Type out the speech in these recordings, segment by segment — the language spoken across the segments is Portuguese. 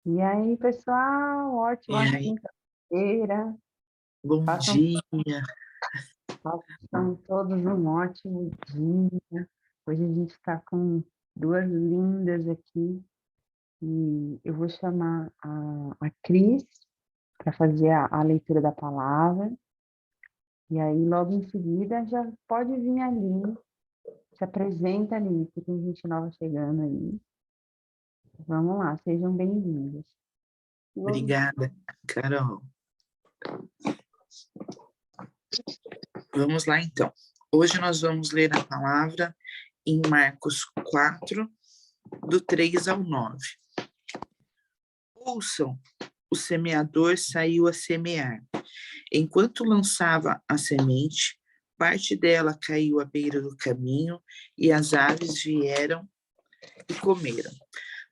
E aí, pessoal, E ótima aí, quinta-feira. bom Façam, dia. façam todos um ótimo dia. Hoje a gente está com duas lindas aqui e eu vou chamar a Cris para fazer a leitura da palavra. E aí, logo em seguida, já pode vir ali, se apresenta ali, que tem gente nova chegando aí. Vamos lá, sejam bem-vindos. Obrigada, Carol. Vamos lá, então. Hoje nós vamos ler a palavra em Marcos 4, do 3 ao 9. Ouçam, o semeador saiu a semear. Enquanto lançava a semente, parte dela caiu à beira do caminho e as aves vieram e comeram.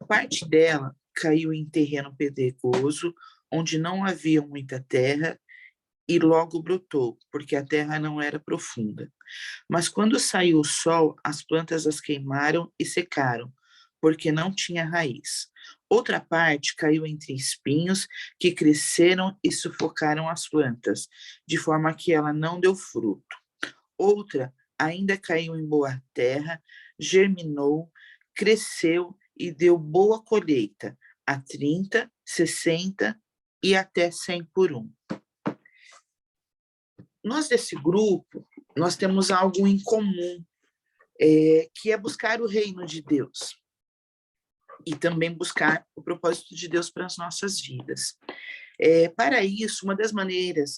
Parte dela caiu em terreno pedregoso, onde não havia muita terra, e logo brotou, porque a terra não era profunda. Mas quando saiu o sol, as plantas as queimaram e secaram, porque não tinha raiz. Outra parte caiu entre espinhos, que cresceram e sufocaram as plantas, de forma que ela não deu fruto. Outra ainda caiu em boa terra, germinou, cresceu e deu boa colheita, a 30, 60 e até 100 por um. Nós desse grupo, nós temos algo em comum, que é buscar o reino de Deus e também buscar o propósito de Deus para as nossas vidas. Para isso, uma das maneiras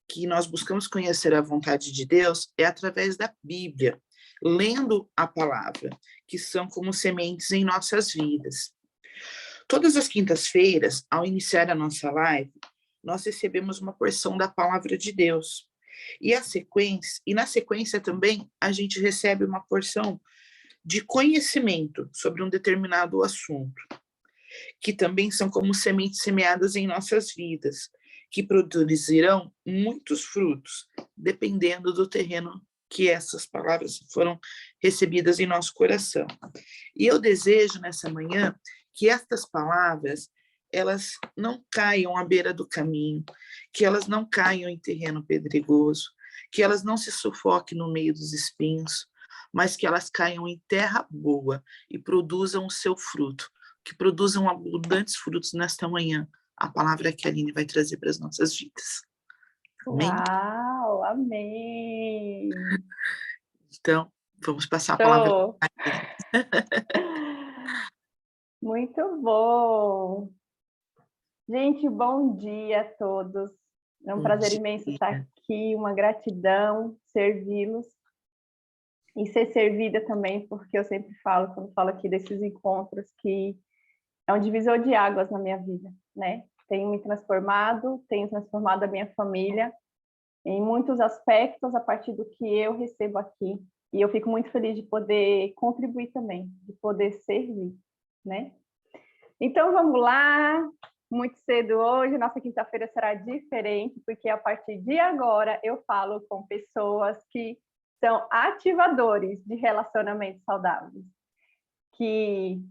que nós buscamos conhecer a vontade de Deus é através da Bíblia, lendo a palavra, que são como sementes em nossas vidas. Todas as quintas-feiras, ao iniciar a nossa live, nós recebemos uma porção da palavra de Deus. E na sequência também, a gente recebe uma porção de conhecimento sobre um determinado assunto, que também são como sementes semeadas em nossas vidas, que produzirão muitos frutos, dependendo do terreno que essas palavras foram recebidas em nosso coração. E eu desejo nessa manhã que estas palavras elas não caiam à beira do caminho, que elas não caiam em terreno pedregoso, que elas não se sufoquem no meio dos espinhos, mas que elas caiam em terra boa e produzam o seu fruto, que produzam abundantes frutos nesta manhã. A palavra que a Aline vai trazer para as nossas vidas. Amém? Uau, amém! Então, vamos passar a palavra. Show! Muito bom! Gente, bom dia a todos. É um Bom prazer imenso estar dia. aqui, uma gratidão servi-los e ser servida também, porque eu sempre falo, quando falo aqui desses encontros, que é um divisor de águas na minha vida, né? Tenho transformado a minha família em muitos aspectos a partir do que eu recebo aqui. E eu fico muito feliz de poder contribuir também, de poder servir, né? Então, vamos lá. Muito cedo hoje, nossa quinta-feira será diferente, porque a partir de agora eu falo com pessoas que são ativadores de relacionamentos saudáveis. Que,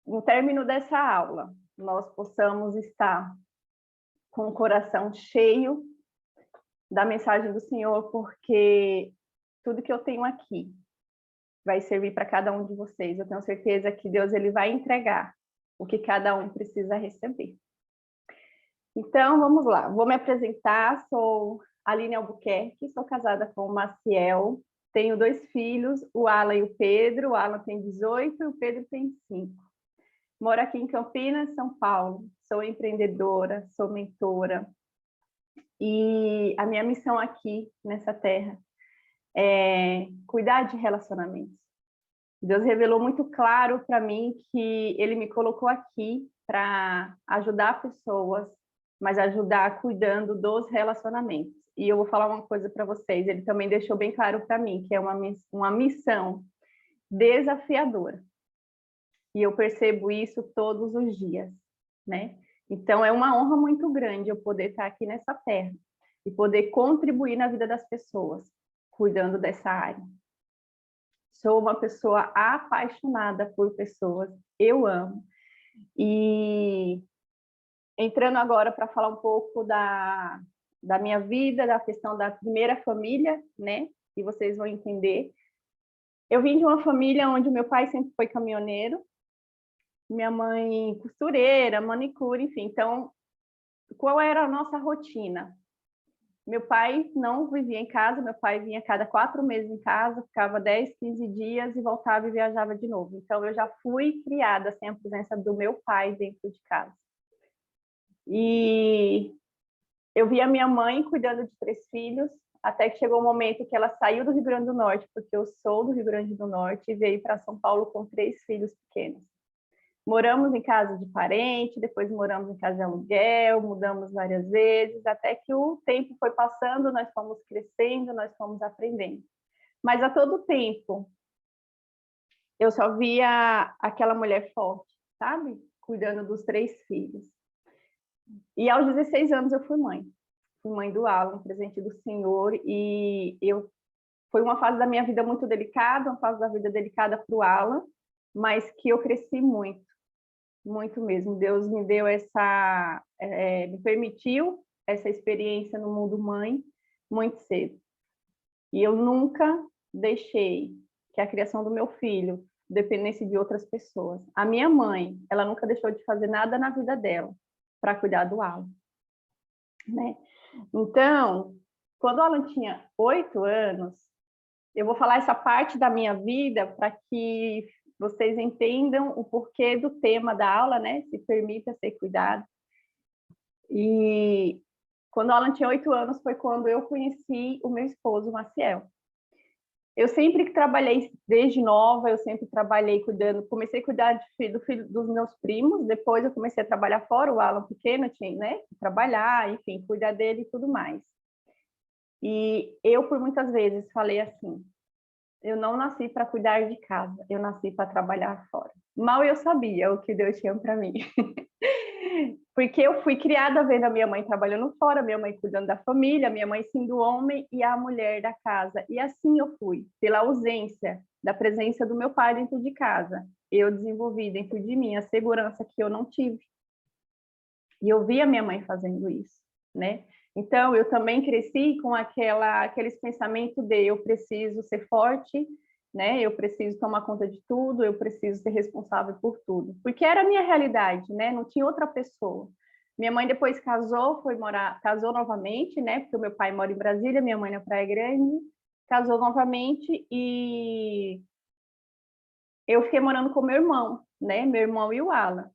no término dessa aula, nós possamos estar com o coração cheio da mensagem do Senhor, porque tudo que eu tenho aqui vai servir para cada um de vocês. Eu tenho certeza que Deus ele vai entregar o que cada um precisa receber. Então, vamos lá. Vou me apresentar. Sou Aline Albuquerque, sou casada com o Maciel. Tenho 2 filhos, o Alan e o Pedro. O Alan tem 18 e o Pedro tem 5. Moro aqui em Campinas, São Paulo. Sou empreendedora, sou mentora. E a minha missão aqui nessa terra é cuidar de relacionamentos. Deus revelou muito claro para mim que Ele me colocou aqui para ajudar pessoas, mas ajudar cuidando dos relacionamentos. E eu vou falar uma coisa para vocês, Ele também deixou bem claro para mim que é uma missão desafiadora. E eu percebo isso todos os dias, né? Então é uma honra muito grande eu poder estar aqui nessa terra e poder contribuir na vida das pessoas, cuidando dessa área. Sou uma pessoa apaixonada por pessoas, eu amo. E entrando agora para falar um pouco da minha vida, da questão da primeira família, né? E vocês vão entender. Eu vim de uma família onde meu pai sempre foi caminhoneiro, minha mãe costureira, manicure, enfim. Então, qual era a nossa rotina? Meu pai não vivia em casa, meu pai vinha a cada 4 meses em casa, ficava 10, 15 dias e voltava e viajava de novo. Então, eu já fui criada sem a presença do meu pai dentro de casa. E eu vi a minha mãe cuidando de 3 filhos, até que chegou o momento que ela saiu do Rio Grande do Norte, porque eu sou do Rio Grande do Norte, e veio para São Paulo com 3 filhos pequenos. Moramos em casa de parente, depois moramos em casa de aluguel, mudamos várias vezes, até que o tempo foi passando, nós fomos crescendo, nós fomos aprendendo. Mas a todo tempo, eu só via aquela mulher forte, sabe? Cuidando dos 3 filhos. E aos 16 anos eu fui mãe. Fui mãe do Alan, presente do Senhor, e foi uma fase da minha vida muito delicada, uma fase da vida delicada para o Alan, mas que eu cresci muito mesmo. Deus me deu me permitiu essa experiência no mundo mãe muito cedo. E eu nunca deixei que a criação do meu filho dependesse de outras pessoas. A minha mãe, ela nunca deixou de fazer nada na vida dela para cuidar do Alan, né? Então, quando o Alan tinha 8 anos, eu vou falar essa parte da minha vida para que vocês entendam o porquê do tema da aula, né? Se permita ser cuidado. E quando o Alan tinha 8 anos foi quando eu conheci o meu esposo, Maciel. Eu sempre trabalhei, desde nova, eu sempre trabalhei cuidando, comecei a cuidar do filho dos meus primos, depois eu comecei a trabalhar fora, o Alan pequeno tinha, né, que trabalhar, enfim, cuidar dele e tudo mais. E eu, por muitas vezes, falei assim, eu não nasci para cuidar de casa, eu nasci para trabalhar fora. Mal eu sabia o que Deus tinha para mim. Porque eu fui criada vendo a minha mãe trabalhando fora, minha mãe cuidando da família, minha mãe sendo homem e a mulher da casa. E assim eu fui, pela ausência da presença do meu pai dentro de casa. Eu desenvolvi dentro de mim a segurança que eu não tive. E eu vi a minha mãe fazendo isso, né? Então, eu também cresci com aqueles pensamentos de eu preciso ser forte, né? Eu preciso tomar conta de tudo, eu preciso ser responsável por tudo. Porque era a minha realidade, né? Não tinha outra pessoa. Minha mãe depois casou, casou novamente, né? Porque o meu pai mora em Brasília, minha mãe na Praia Grande, casou novamente e eu fiquei morando com meu irmão, né? Meu irmão e o Alan.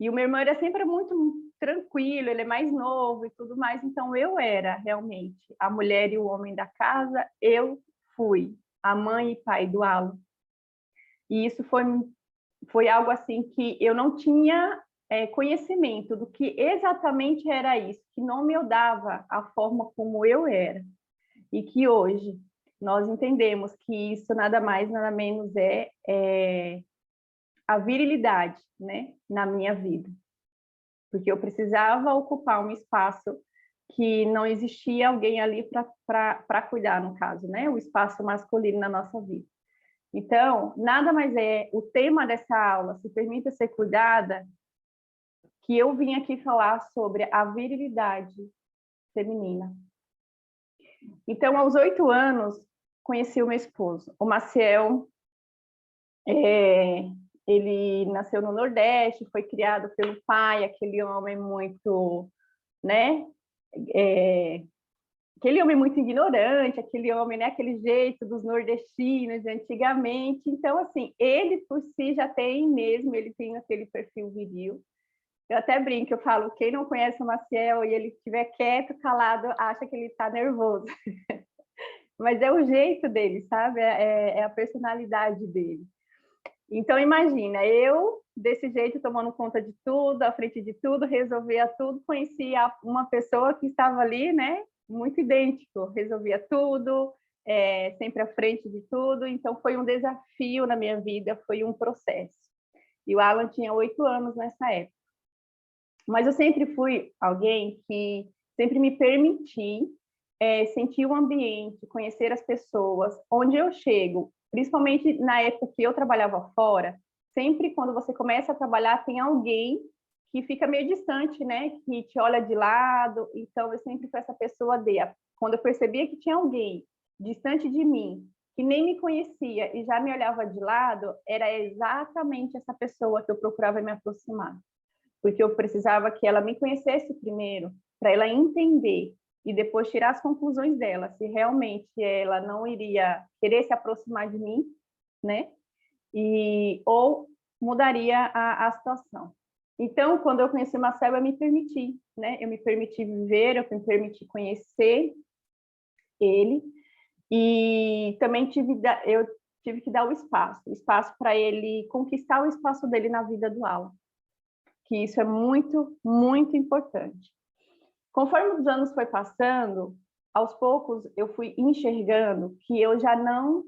E o meu irmão era sempre muito tranquilo, ele é mais novo e tudo mais, então eu era realmente a mulher e o homem da casa, eu fui a mãe e pai do Alan. E isso foi algo assim que eu não tinha conhecimento do que exatamente era isso, que não me dava a forma como eu era. E que hoje nós entendemos que isso nada mais, nada menos é a virilidade, né, na minha vida. Porque eu precisava ocupar um espaço que não existia alguém ali para cuidar, no caso, né? O espaço masculino na nossa vida. Então, nada mais é o tema dessa aula, se permita ser cuidada, que eu vim aqui falar sobre a virilidade feminina. Então, aos 8 anos, conheci o meu esposo, o Maciel. Ele nasceu no Nordeste, foi criado pelo pai, aquele homem muito, né? Aquele homem muito ignorante, aquele homem, né? Aquele jeito dos nordestinos de antigamente. Então, assim, ele por si já tem mesmo, ele tem aquele perfil viril. Eu até brinco, eu falo, quem não conhece o Maciel e ele estiver quieto, calado, acha que ele está nervoso. Mas é o jeito dele, sabe? É a personalidade dele. Então, imagina, eu, desse jeito, tomando conta de tudo, à frente de tudo, resolvia tudo, conhecia uma pessoa que estava ali, né, muito idêntico, resolvia tudo, sempre à frente de tudo, então foi um desafio na minha vida, foi um processo. E o Alan tinha 8 anos nessa época. Mas eu sempre fui alguém que sempre me permiti sentir o ambiente, conhecer as pessoas, onde eu chego, principalmente na época que eu trabalhava fora, sempre quando você começa a trabalhar, tem alguém que fica meio distante, né? Que te olha de lado. Então, eu sempre fui essa pessoa quando eu percebia que tinha alguém distante de mim, que nem me conhecia e já me olhava de lado, era exatamente essa pessoa que eu procurava me aproximar. Porque eu precisava que ela me conhecesse primeiro, para ela entender e depois tirar as conclusões dela, se realmente ela não iria querer se aproximar de mim, né? Ou mudaria a situação. Então, quando eu conheci o Marcel, eu me permiti, né? Eu me permiti viver, eu me permiti conhecer ele, e também eu tive que dar o espaço para ele conquistar o espaço dele na vida do Alan, que isso é muito, muito importante. Conforme os anos foi passando, aos poucos eu fui enxergando que eu já não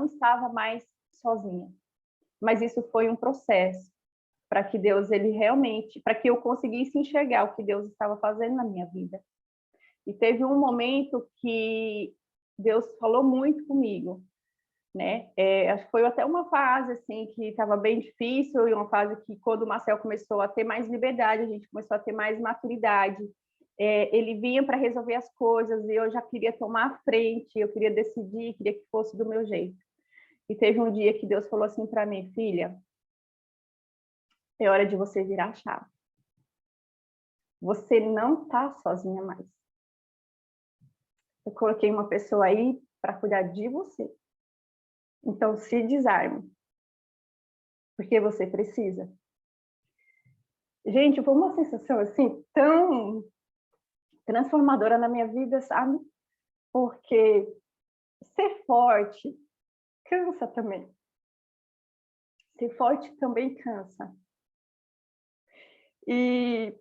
estava mais sozinha. Mas isso foi um processo para que Deus, para que eu conseguisse enxergar o que Deus estava fazendo na minha vida. E teve um momento que Deus falou muito comigo, né? Acho que foi até uma fase assim que estava bem difícil, e uma fase que quando o Marcel começou a ter mais liberdade, a gente começou a ter mais maturidade. Ele vinha para resolver as coisas e eu já queria tomar a frente, eu queria decidir, queria que fosse do meu jeito. E teve um dia que Deus falou assim para mim: filha, é hora de você virar a chave. Você não está sozinha mais. Eu coloquei uma pessoa aí para cuidar de você. Então, se desarme, porque você precisa. Gente, foi uma sensação assim tão transformadora na minha vida, sabe? Porque ser forte cansa também. Ser forte também cansa. E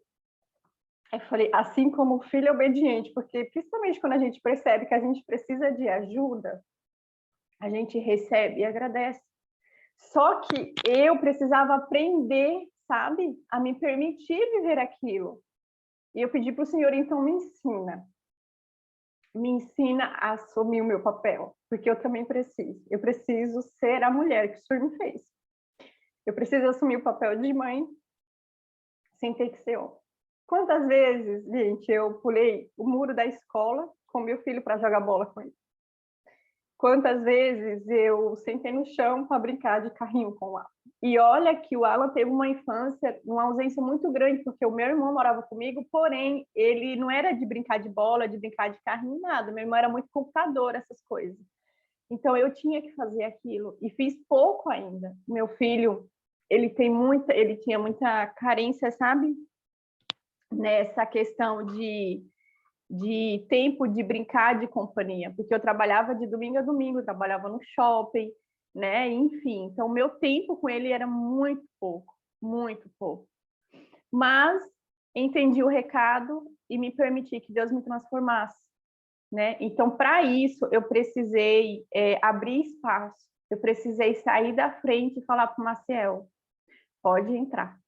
eu falei, assim como o filho obediente, porque principalmente quando a gente percebe que a gente precisa de ajuda, a gente recebe e agradece. Só que eu precisava aprender, sabe, a me permitir viver aquilo. E eu pedi para o Senhor, então, me ensina a assumir o meu papel, porque eu também preciso. Eu preciso ser a mulher que o Senhor me fez. Eu preciso assumir o papel de mãe sem ter que ser homem. Quantas vezes, gente, eu pulei o muro da escola com meu filho para jogar bola com ele? Quantas vezes eu sentei no chão para brincar de carrinho com o Alan? E olha que o Alan teve uma infância, uma ausência muito grande, porque o meu irmão morava comigo, porém, ele não era de brincar de bola, de brincar de carrinho, nada. Meu irmão era muito computador, essas coisas. Então, eu tinha que fazer aquilo, e fiz pouco ainda. Meu filho, ele tinha muita carência, sabe? Nessa questão de tempo de brincar de companhia, porque eu trabalhava de domingo a domingo, eu trabalhava no shopping, né? Enfim, então meu tempo com ele era muito pouco, muito pouco. Mas entendi o recado e me permiti que Deus me transformasse, né? Então, para isso, eu precisei abrir espaço, eu precisei sair da frente e falar para o Maciel, pode entrar.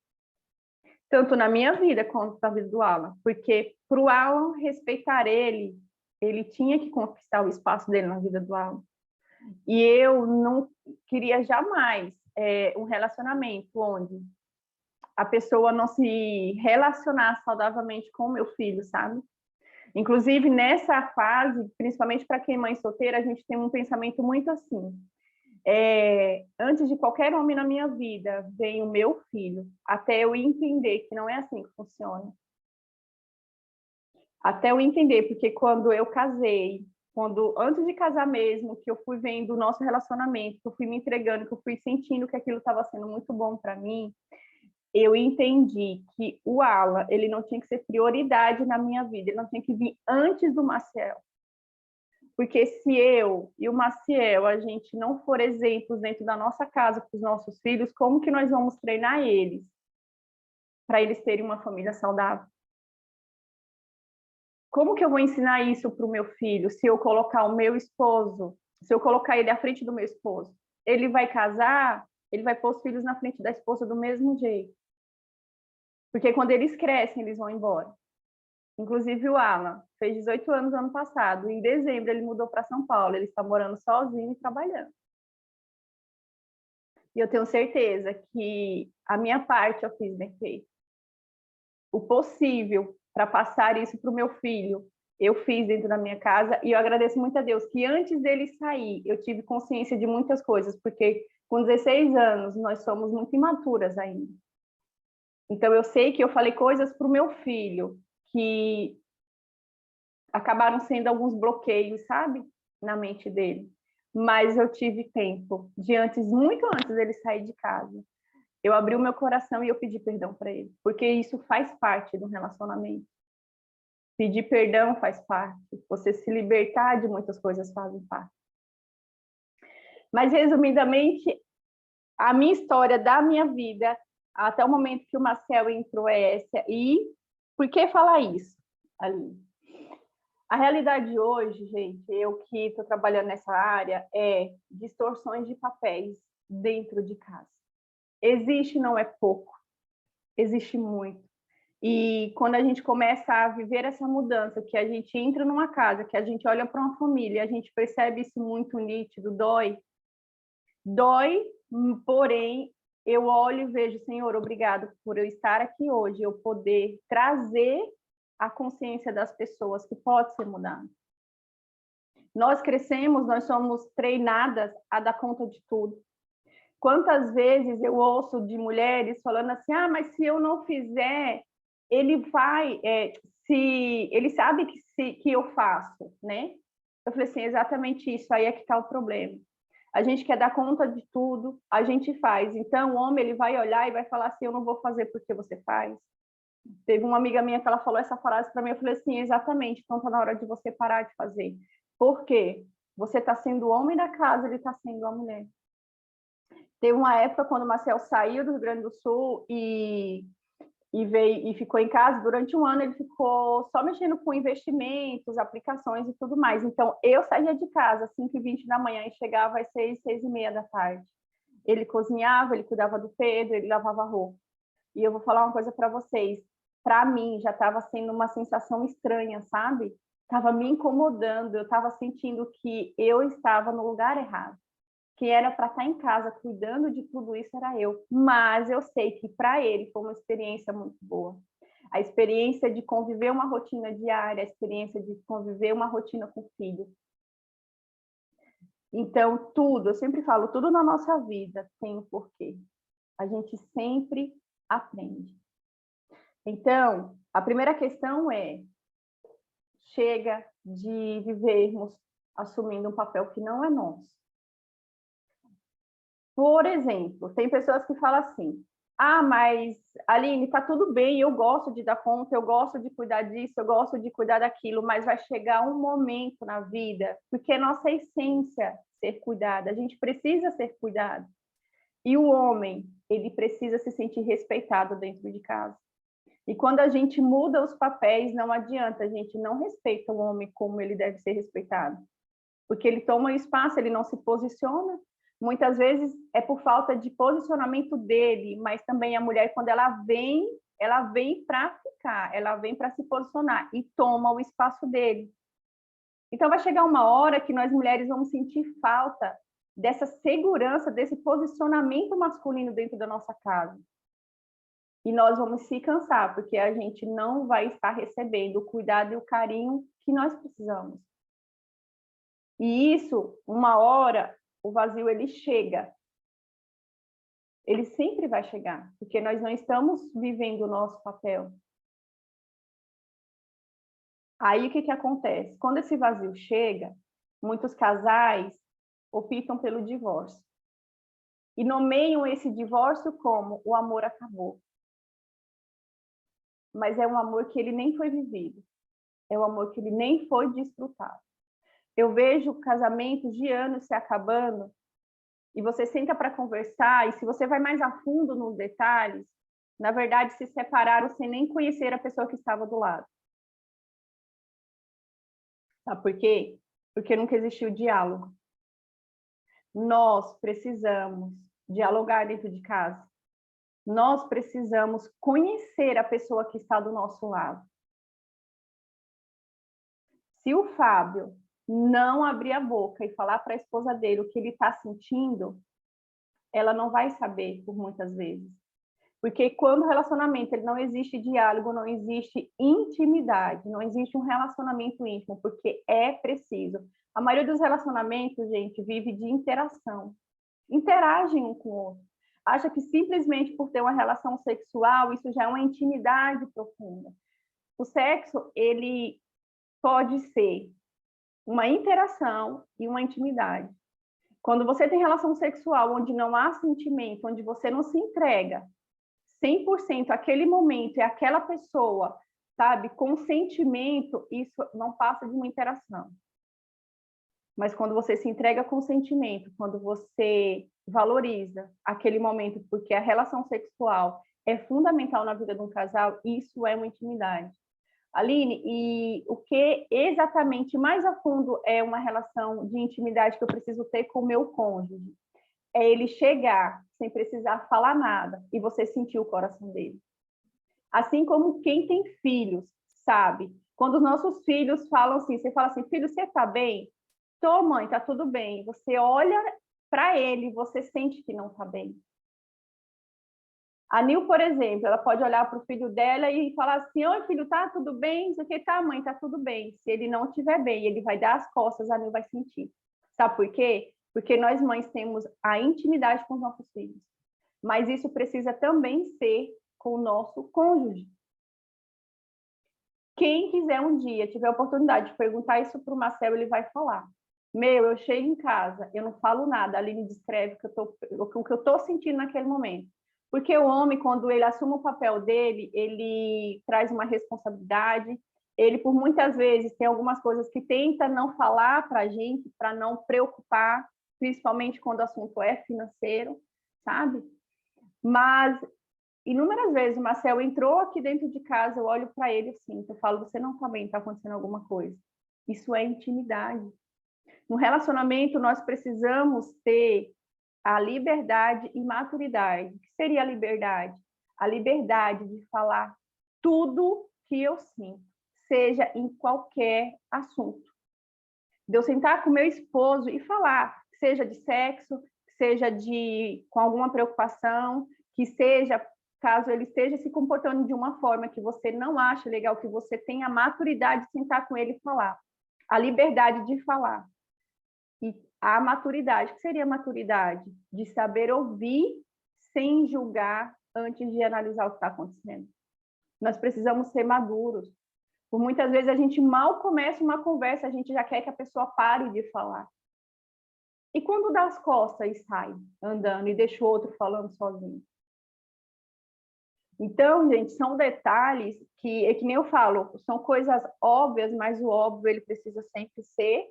Tanto na minha vida quanto na vida do Alan, porque para o Alan respeitar ele tinha que conquistar o espaço dele na vida do Alan. E eu não queria jamais um relacionamento onde a pessoa não se relacionasse saudavelmente com o meu filho, sabe? Inclusive, nessa fase, principalmente para quem é mãe solteira, a gente tem um pensamento muito assim: antes de qualquer homem na minha vida, vem o meu filho, até eu entender que não é assim que funciona. Até eu entender, porque quando eu casei, antes de casar mesmo, que eu fui vendo o nosso relacionamento, que eu fui me entregando, que eu fui sentindo que aquilo estava sendo muito bom para mim, eu entendi que o Alan, ele não tinha que ser prioridade na minha vida, ele não tinha que vir antes do Maciel. Porque se eu e o Maciel, a gente não for exemplos dentro da nossa casa para os nossos filhos, como que nós vamos treinar eles para eles terem uma família saudável? Como que eu vou ensinar isso para o meu filho se eu colocar o meu esposo, se eu colocar ele à frente do meu esposo? Ele vai casar, ele vai pôr os filhos na frente da esposa do mesmo jeito. Porque quando eles crescem, eles vão embora. Inclusive o Alan fez 18 anos ano passado. Em dezembro ele mudou para São Paulo. Ele está morando sozinho e trabalhando. E eu tenho certeza que a minha parte eu fiz bem feito. O possível para passar isso para o meu filho, eu fiz dentro da minha casa, e eu agradeço muito a Deus que antes dele sair, eu tive consciência de muitas coisas, porque com 16 anos nós somos muito imaturas ainda. Então eu sei que eu falei coisas para o meu filho que acabaram sendo alguns bloqueios, sabe, na mente dele. Mas eu tive tempo, muito antes dele sair de casa. Eu abri o meu coração e eu pedi perdão para ele, porque isso faz parte do relacionamento. Pedir perdão faz parte, você se libertar de muitas coisas fazem parte. Mas, resumidamente, a minha história da minha vida, até o momento que o Marcel entrou, é essa. E por que falar isso, Aline? A realidade hoje, gente, eu que estou trabalhando nessa área, é distorções de papéis dentro de casa. Existe, não é pouco, existe muito. E quando a gente começa a viver essa mudança, que a gente entra numa casa, que a gente olha para uma família, a gente percebe isso muito nítido, dói, porém, eu olho e vejo, Senhor, obrigado por eu estar aqui hoje, eu poder trazer a consciência das pessoas que pode ser mudada. Nós crescemos, nós somos treinadas a dar conta de tudo. Quantas vezes eu ouço de mulheres falando assim, mas se eu não fizer, ele vai, se ele sabe que eu faço, né? Eu falei assim, exatamente isso, aí é que está o problema. A gente quer dar conta de tudo, a gente faz. Então, o homem ele vai olhar e vai falar assim, eu não vou fazer porque você faz. Teve uma amiga minha que ela falou essa frase para mim, eu falei assim, exatamente, então está na hora de você parar de fazer. Por quê? Você está sendo o homem da casa, ele está sendo a mulher. Teve uma época quando o Marcel saiu do Rio Grande do Sul e veio e ficou em casa, durante um ano ele ficou só mexendo com investimentos, aplicações e tudo mais. Então, eu saía de casa às 5h20 da manhã e chegava às 6, 6h30 da tarde. Ele cozinhava, ele cuidava do Pedro, ele lavava roupa. E eu vou falar uma coisa para vocês. Para mim, já estava sendo uma sensação estranha, sabe? Estava me incomodando, eu estava sentindo que eu estava no lugar errado. Que era para estar em casa cuidando de tudo isso era eu. Mas eu sei que para ele foi uma experiência muito boa. A experiência de conviver uma rotina diária, a experiência de conviver uma rotina com o filho. Então, tudo, eu sempre falo, tudo na nossa vida tem um porquê. A gente sempre aprende. Então, a primeira questão é, chega de vivermos assumindo um papel que não é nosso. Por exemplo, tem pessoas que falam assim, mas Aline, tá tudo bem, eu gosto de dar conta, eu gosto de cuidar disso, eu gosto de cuidar daquilo, mas vai chegar um momento na vida, porque é nossa essência ser cuidada, a gente precisa ser cuidado. E o homem, ele precisa se sentir respeitado dentro de casa. E quando a gente muda os papéis, não adianta, a gente não respeita o homem como ele deve ser respeitado. Porque ele toma espaço, ele não se posiciona. Muitas vezes é por falta de posicionamento dele, mas também a mulher, quando ela vem para ficar, ela vem para se posicionar e toma o espaço dele. Então vai chegar uma hora que nós mulheres vamos sentir falta dessa segurança, desse posicionamento masculino dentro da nossa casa. E nós vamos se cansar, porque a gente não vai estar recebendo o cuidado e o carinho que nós precisamos. E isso, uma hora, o vazio ele chega. Ele sempre vai chegar, porque nós não estamos vivendo o nosso papel. Aí o que acontece? Quando esse vazio chega, muitos casais optam pelo divórcio. E nomeiam esse divórcio como o amor acabou. Mas é um amor que ele nem foi vivido. É um amor que ele nem foi desfrutado. Eu vejo casamentos de anos se acabando e você senta para conversar, e se você vai mais a fundo nos detalhes, na verdade, se separaram sem nem conhecer a pessoa que estava do lado. Sabe por quê? Porque nunca existiu diálogo. Nós precisamos dialogar dentro de casa. Nós precisamos conhecer a pessoa que está do nosso lado. Se o Fábio não abrir a boca e falar para a esposa dele o que ele está sentindo, ela não vai saber por muitas vezes. Porque quando o relacionamento ele não existe diálogo, não existe intimidade, não existe um relacionamento íntimo, porque é preciso. A maioria dos relacionamentos, gente, vive de interação. Interagem um com o outro. Acha que simplesmente por ter uma relação sexual, isso já é uma intimidade profunda. O sexo, ele pode ser uma interação e uma intimidade. Quando você tem relação sexual onde não há sentimento, onde você não se entrega 100% aquele momento e aquela pessoa, sabe, com sentimento, isso não passa de uma interação. Mas quando você se entrega com sentimento, quando você valoriza aquele momento, porque a relação sexual é fundamental na vida de um casal, isso é uma intimidade. Aline, e o que exatamente mais a fundo é uma relação de intimidade que eu preciso ter com o meu cônjuge? É ele chegar sem precisar falar nada e você sentir o coração dele. Assim como quem tem filhos, sabe? Quando os nossos filhos falam assim, você fala assim, filho, você tá bem? Tô, mãe, tá tudo bem. Você olha para ele, você sente que não tá bem. A Nil, por exemplo, ela pode olhar para o filho dela e falar assim, oi, filho, tá tudo bem? Isso aqui tá, mãe, tá tudo bem. Se ele não estiver bem, ele vai dar as costas, a Nil vai sentir. Sabe por quê? Porque nós mães temos a intimidade com os nossos filhos. Mas isso precisa também ser com o nosso cônjuge. Quem quiser um dia, tiver a oportunidade de perguntar isso para o Marcelo, ele vai falar. Meu, eu chego em casa, eu não falo nada, a Aline descreve o que eu estou sentindo naquele momento. Porque o homem, quando ele assume o papel dele, ele traz uma responsabilidade, ele, por muitas vezes, tem algumas coisas que tenta não falar para a gente, para não preocupar, principalmente quando o assunto é financeiro, sabe? Mas, inúmeras vezes, o Marcel entrou aqui dentro de casa, eu olho para ele assim, eu falo, você não está bem, está acontecendo alguma coisa. Isso é intimidade. No relacionamento, nós precisamos ter a liberdade e maturidade. O que seria a liberdade? A liberdade de falar tudo que eu sinto, seja em qualquer assunto. De eu sentar com meu esposo e falar, seja de sexo, seja com alguma preocupação, que seja, caso ele esteja se comportando de uma forma que você não acha legal, que você tenha a maturidade de sentar com ele e falar. A liberdade de falar. E a maturidade, o que seria a maturidade? De saber ouvir sem julgar antes de analisar o que está acontecendo. Nós precisamos ser maduros. Por muitas vezes a gente mal começa uma conversa, a gente já quer que a pessoa pare de falar. E quando dá as costas e sai andando e deixa o outro falando sozinho? Então, gente, são detalhes que, é que nem eu falo, são coisas óbvias, mas o óbvio ele precisa sempre ser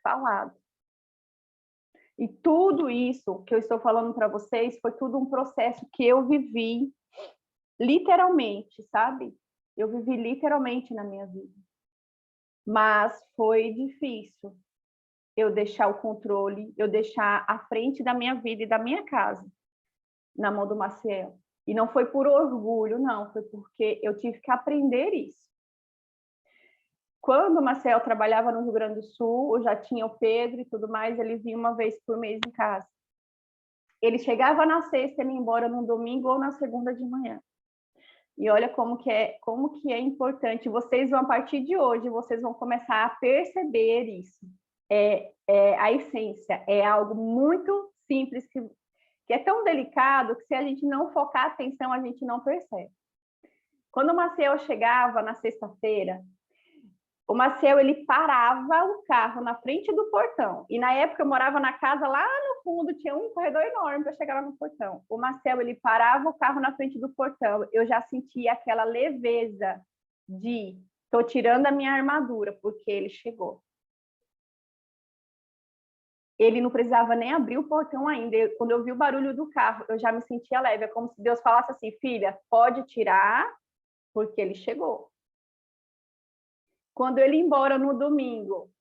falado. E tudo isso que eu estou falando para vocês foi tudo um processo que eu vivi literalmente, sabe? Eu vivi literalmente na minha vida. Mas foi difícil eu deixar o controle, eu deixar a frente da minha vida e da minha casa na mão do Maciel. E não foi por orgulho, não, foi porque eu tive que aprender isso. Quando o Marcel trabalhava no Rio Grande do Sul, eu já tinha o Pedro e tudo mais, ele vinha uma vez por mês em casa. Ele chegava na sexta e ia embora no domingo ou na segunda de manhã. E olha como que é importante. Vocês vão, a partir de hoje, vocês vão começar a perceber isso. A essência é algo muito simples, que é tão delicado que se a gente não focar a atenção, a gente não percebe. Quando o Marcel chegava na sexta-feira, o Marcel, ele parava o carro na frente do portão. E na época eu morava na casa lá no fundo, tinha um corredor enorme para chegar lá no portão. O Marcel, ele parava o carro na frente do portão. Eu já sentia aquela leveza de tô tirando a minha armadura, porque ele chegou. Ele não precisava nem abrir o portão ainda. Quando eu vi o barulho do carro, eu já me sentia leve. É como se Deus falasse assim, filha, pode tirar, porque ele chegou. Quando ele ia embora no domingo,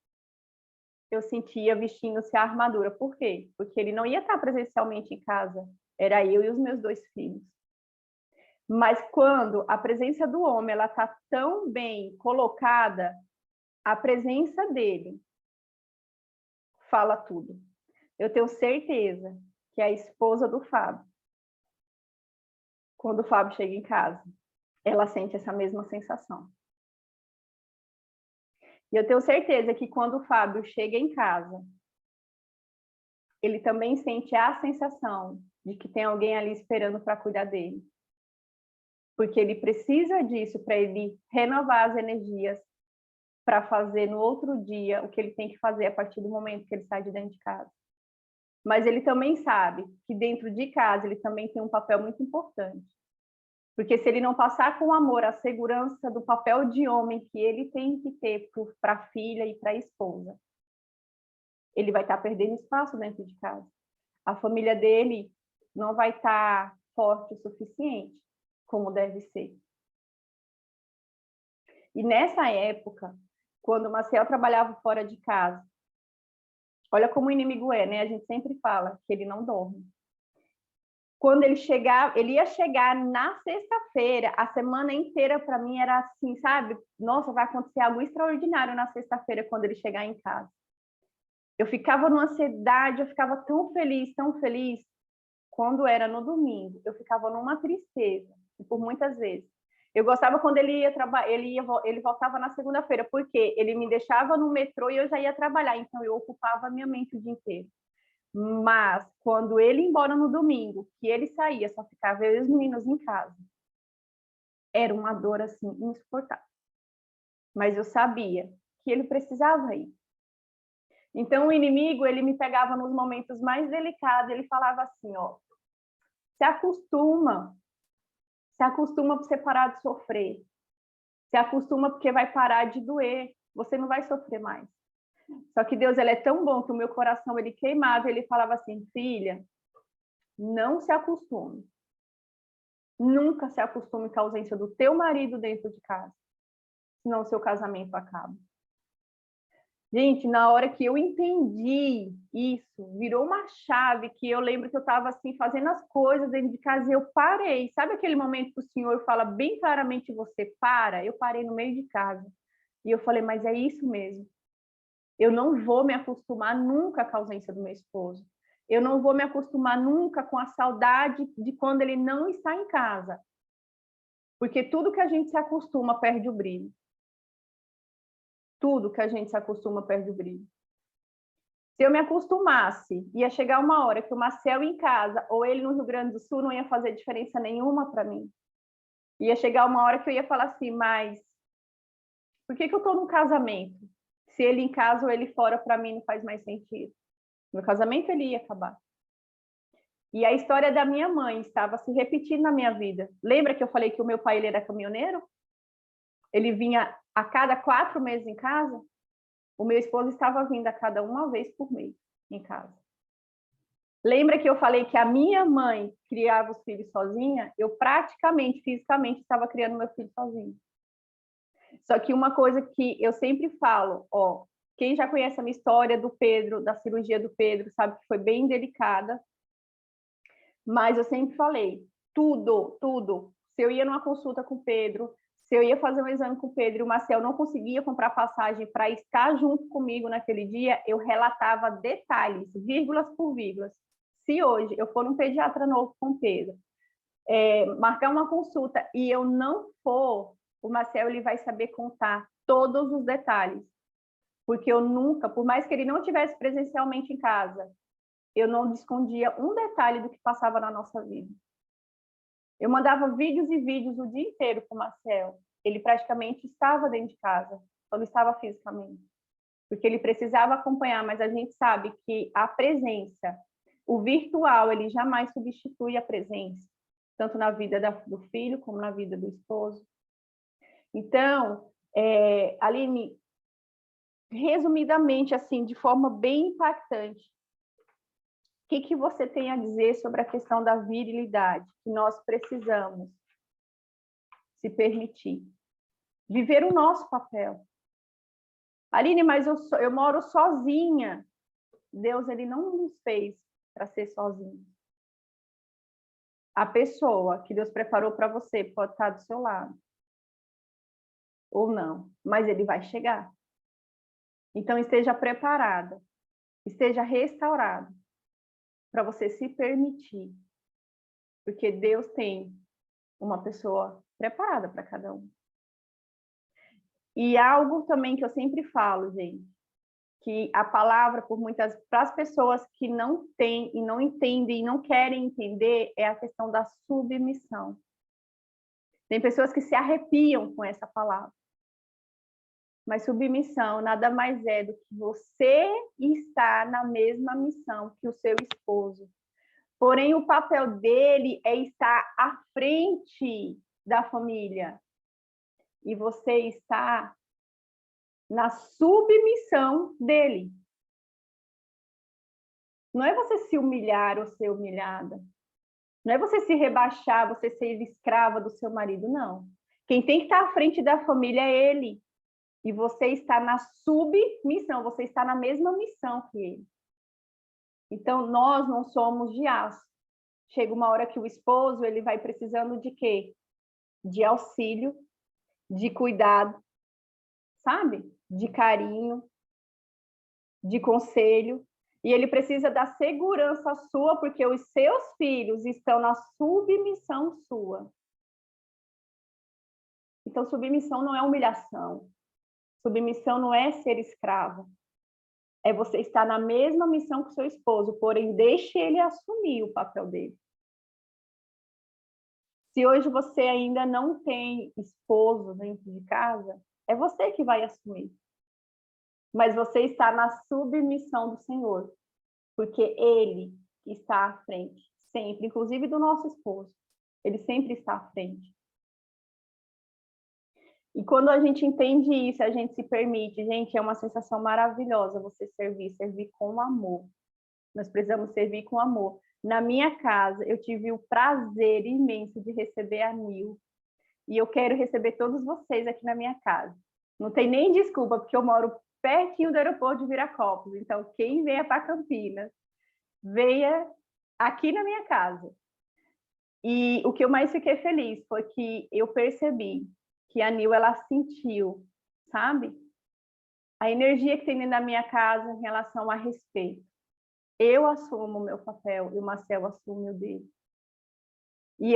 eu sentia vestindo-se a armadura. Por quê? Porque ele não ia estar presencialmente em casa. Era eu e os meus 2 filhos. Mas quando a presença do homem ela está tão bem colocada, a presença dele fala tudo. Eu tenho certeza que é a esposa do Fábio, quando o Fábio chega em casa, ela sente essa mesma sensação. E eu tenho certeza que quando o Fábio chega em casa, ele também sente a sensação de que tem alguém ali esperando para cuidar dele. Porque ele precisa disso para ele renovar as energias para fazer no outro dia o que ele tem que fazer a partir do momento que ele sai de dentro de casa. Mas ele também sabe que dentro de casa ele também tem um papel muito importante. Porque se ele não passar com amor a segurança do papel de homem que ele tem que ter para a filha e para a esposa, ele vai estar perdendo espaço dentro de casa. A família dele não vai estar forte o suficiente, como deve ser. E nessa época, quando o Maciel trabalhava fora de casa, olha como o inimigo é, né? A gente sempre fala que ele não dorme. Quando ele ia chegar na sexta-feira, a semana inteira para mim era assim, sabe? Nossa, vai acontecer algo extraordinário na sexta-feira quando ele chegar em casa. Eu ficava numa ansiedade, eu ficava tão feliz, tão feliz. Quando era no domingo, eu ficava numa tristeza, e por muitas vezes. Eu gostava quando ele ia trabalhar, ele voltava na segunda-feira, porque ele me deixava no metrô e eu já ia trabalhar, então eu ocupava a minha mente o dia inteiro. Mas quando ele ia embora no domingo, que ele saía, só ficava eu e os meninos em casa, era uma dor assim insuportável. Mas eu sabia que ele precisava ir. Então o inimigo, ele me pegava nos momentos mais delicados, ele falava assim, ó, se acostuma para você parar de sofrer, se acostuma porque vai parar de doer, você não vai sofrer mais. Só que Deus, ele é tão bom que o meu coração, ele queimava, ele falava assim, filha, não se acostume. Nunca se acostume com a ausência do teu marido dentro de casa, senão o seu casamento acaba. Gente, na hora que eu entendi isso, virou uma chave que eu lembro que eu estava assim, fazendo as coisas dentro de casa e eu parei. Sabe aquele momento que o Senhor fala bem claramente, você para? Eu parei no meio de casa. E eu falei, mas é isso mesmo. Eu não vou me acostumar nunca com a ausência do meu esposo. Eu não vou me acostumar nunca com a saudade de quando ele não está em casa. Porque tudo que a gente se acostuma perde o brilho. Tudo que a gente se acostuma perde o brilho. Se eu me acostumasse, ia chegar uma hora que o Marcel em casa ou ele no Rio Grande do Sul não ia fazer diferença nenhuma para mim. Ia chegar uma hora que eu ia falar assim, mas por que eu estou num casamento? Se ele em casa ou ele fora, para mim não faz mais sentido. Meu casamento ele ia acabar. E a história da minha mãe estava se repetindo na minha vida. Lembra que eu falei que o meu pai ele era caminhoneiro? Ele vinha a cada 4 meses em casa? O meu esposo estava vindo a cada 1 vez por mês em casa. Lembra que eu falei que a minha mãe criava os filhos sozinha? Eu praticamente, fisicamente, estava criando meu filho sozinho. Só que uma coisa que eu sempre falo, ó, quem já conhece a minha história do Pedro, da cirurgia do Pedro, sabe que foi bem delicada. Mas eu sempre falei, tudo. Se eu ia numa consulta com o Pedro, se eu ia fazer um exame com o Pedro e o Marcel não conseguia comprar passagem para estar junto comigo naquele dia, eu relatava detalhes, vírgulas por vírgulas. Se hoje eu for num pediatra novo com o Pedro, marcar uma consulta e eu não for, o Marcel ele vai saber contar todos os detalhes. Porque eu nunca, por mais que ele não estivesse presencialmente em casa, eu não escondia um detalhe do que passava na nossa vida. Eu mandava vídeos e vídeos o dia inteiro para o Marcel. Ele praticamente estava dentro de casa, só não estava fisicamente. Porque ele precisava acompanhar, mas a gente sabe que a presença, o virtual, ele jamais substitui a presença, tanto na vida do filho como na vida do esposo. Então, Aline, resumidamente, assim, de forma bem impactante, o que você tem a dizer sobre a questão da virilidade, que nós precisamos se permitir? Viver o nosso papel. Aline, mas eu moro sozinha. Deus, ele não nos fez para ser sozinho. A pessoa que Deus preparou para você pode estar do seu lado. Ou não, mas ele vai chegar. Então, esteja preparada, esteja restaurada para você se permitir. Porque Deus tem uma pessoa preparada para cada um. E algo também que eu sempre falo, gente, que a palavra, para as pessoas que não têm e não entendem e não querem entender, é a questão da submissão. Tem pessoas que se arrepiam com essa palavra. Mas submissão nada mais é do que você estar na mesma missão que o seu esposo. Porém, o papel dele é estar à frente da família. E você está na submissão dele. Não é você se humilhar ou ser humilhada. Não é você se rebaixar, você ser escrava do seu marido, não. Quem tem que estar à frente da família é ele. E você está na submissão, você está na mesma missão que ele. Então, nós não somos de aço. Chega uma hora que o esposo ele vai precisando de quê? De auxílio, de cuidado, sabe? De carinho, de conselho. E ele precisa da segurança sua, porque os seus filhos estão na submissão sua. Então, submissão não é humilhação. Submissão não é ser escravo. É você estar na mesma missão que o seu esposo, porém, deixe ele assumir o papel dele. Se hoje você ainda não tem esposo dentro de casa, é você que vai assumir. Mas você está na submissão do Senhor, porque Ele está à frente, sempre, inclusive do nosso esposo. Ele sempre está à frente. E quando a gente entende isso, a gente se permite, gente, é uma sensação maravilhosa você servir com amor. Nós precisamos servir com amor. Na minha casa, eu tive o prazer imenso de receber a Nil. E eu quero receber todos vocês aqui na minha casa. Não tem nem desculpa, porque eu moro pertinho do aeroporto de Viracopos. Então, quem venha para Campinas, venha aqui na minha casa. E o que eu mais fiquei feliz foi que eu percebi que a Nil, ela sentiu, sabe? A energia que tem dentro da minha casa em relação a respeito. Eu assumo o meu papel e o Marcel assume o dele. E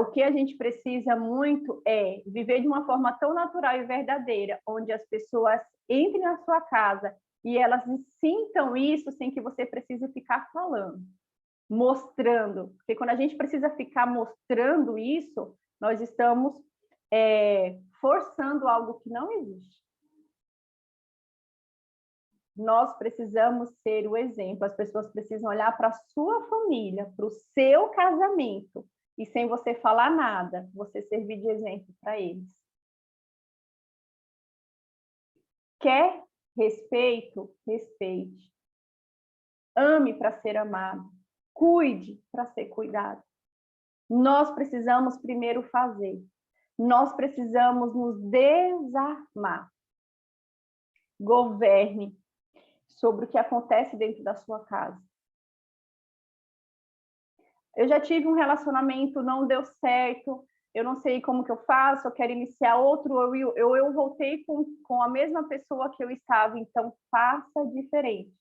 o que a gente precisa muito é viver de uma forma tão natural e verdadeira, onde as pessoas entrem na sua casa e elas sintam isso sem que você precise ficar falando, mostrando. Porque quando a gente precisa ficar mostrando isso, nós estamos forçando algo que não existe. Nós precisamos ser o exemplo, as pessoas precisam olhar para a sua família, para o seu casamento, e sem você falar nada, você servir de exemplo para eles. Quer respeito? Respeite. Ame para ser amado. Cuide para ser cuidado. Nós precisamos primeiro fazer. Nós precisamos nos desarmar. Governe sobre o que acontece dentro da sua casa. Eu já tive um relacionamento, não deu certo, eu não sei como que eu faço, eu quero iniciar outro, eu voltei com a mesma pessoa que eu estava, então faça diferente.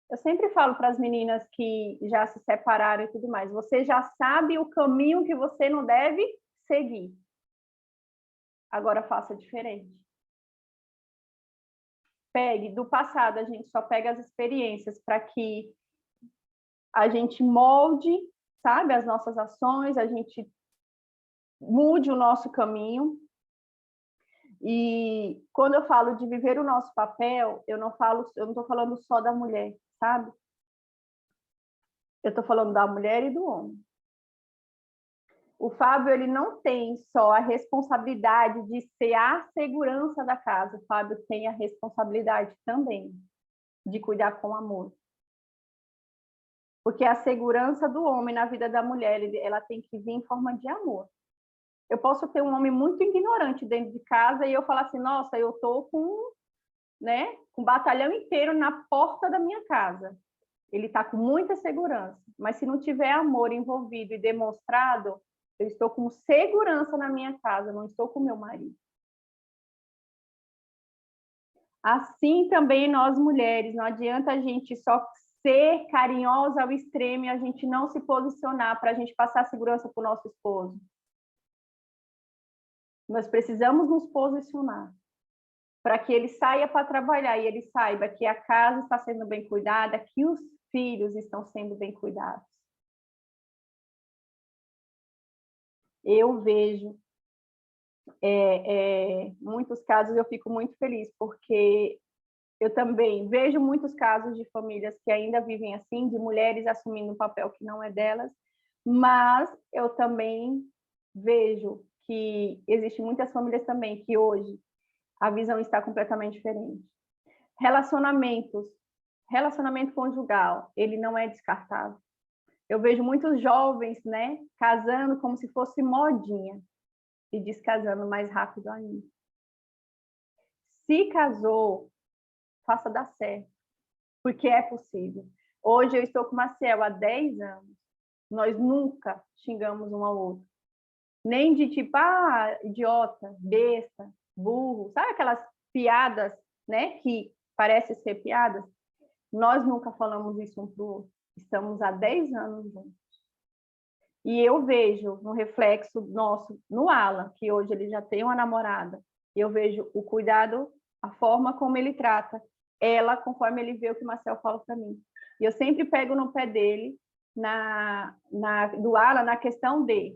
Eu sempre falo para as meninas que já se separaram e tudo mais, você já sabe o caminho que você não deve seguir. Agora faça diferente. Pegue do passado, a gente só pega as experiências para que a gente molde, sabe, as nossas ações, a gente mude o nosso caminho. E quando eu falo de viver o nosso papel, eu não estou falando só da mulher, sabe? Eu estou falando da mulher e do homem. O Fábio, ele não tem só a responsabilidade de ser a segurança da casa, o Fábio tem a responsabilidade também de cuidar com amor. Porque a segurança do homem na vida da mulher, ela tem que vir em forma de amor. Eu posso ter um homem muito ignorante dentro de casa e eu falar assim, nossa, eu estou com um batalhão inteiro na porta da minha casa. Ele está com muita segurança. Mas se não tiver amor envolvido e demonstrado, eu estou com segurança na minha casa, não estou com meu marido. Assim também nós mulheres, não adianta a gente só ser carinhosa ao extremo e a gente não se posicionar para a gente passar segurança para o nosso esposo. Nós precisamos nos posicionar para que ele saia para trabalhar e ele saiba que a casa está sendo bem cuidada, que os filhos estão sendo bem cuidados. Eu vejo muitos casos, eu fico muito feliz, porque eu também vejo muitos casos de famílias que ainda vivem assim, de mulheres assumindo um papel que não é delas, mas eu também vejo que existem muitas famílias também que hoje a visão está completamente diferente. Relacionamento conjugal, ele não é descartável. Eu vejo muitos jovens, né, casando como se fosse modinha e descasando mais rápido ainda. Se casou, faça dar certo, porque é possível. Hoje eu estou com o Maciel há 10 anos. Nós nunca xingamos um ao outro. Nem de tipo, idiota, besta, burro. Sabe aquelas piadas, né, que parecem ser piadas? Nós nunca falamos isso um para o outro. Estamos há 10 anos juntos. E eu vejo no reflexo nosso, no Alan, que hoje ele já tem uma namorada, eu vejo o cuidado, a forma como ele trata ela, conforme ele vê o que o Marcel fala para mim. E eu sempre pego no pé dele, do Alan, na questão de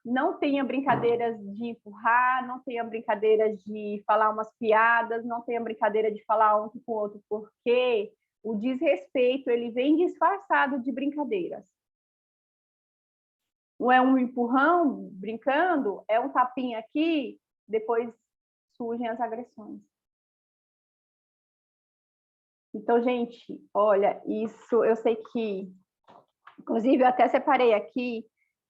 não tenha brincadeiras de empurrar, não tenha brincadeiras de falar umas piadas, não tenha brincadeira de falar um com o outro, porque o desrespeito ele vem disfarçado de brincadeiras. Não é um empurrão, brincando, é um tapinha aqui, depois surgem as agressões. Então, gente, olha, isso eu sei que, inclusive, eu até separei aqui,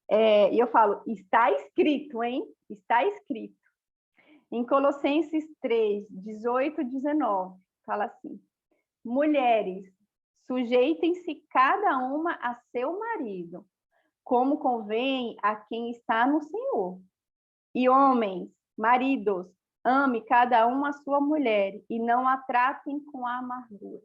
e eu falo, está escrito, hein? Está escrito. Em Colossenses 3, 18 e 19, fala assim, mulheres, sujeitem-se cada uma a seu marido, como convém a quem está no Senhor. E homens, maridos, ame cada um a sua mulher e não a tratem com amargura.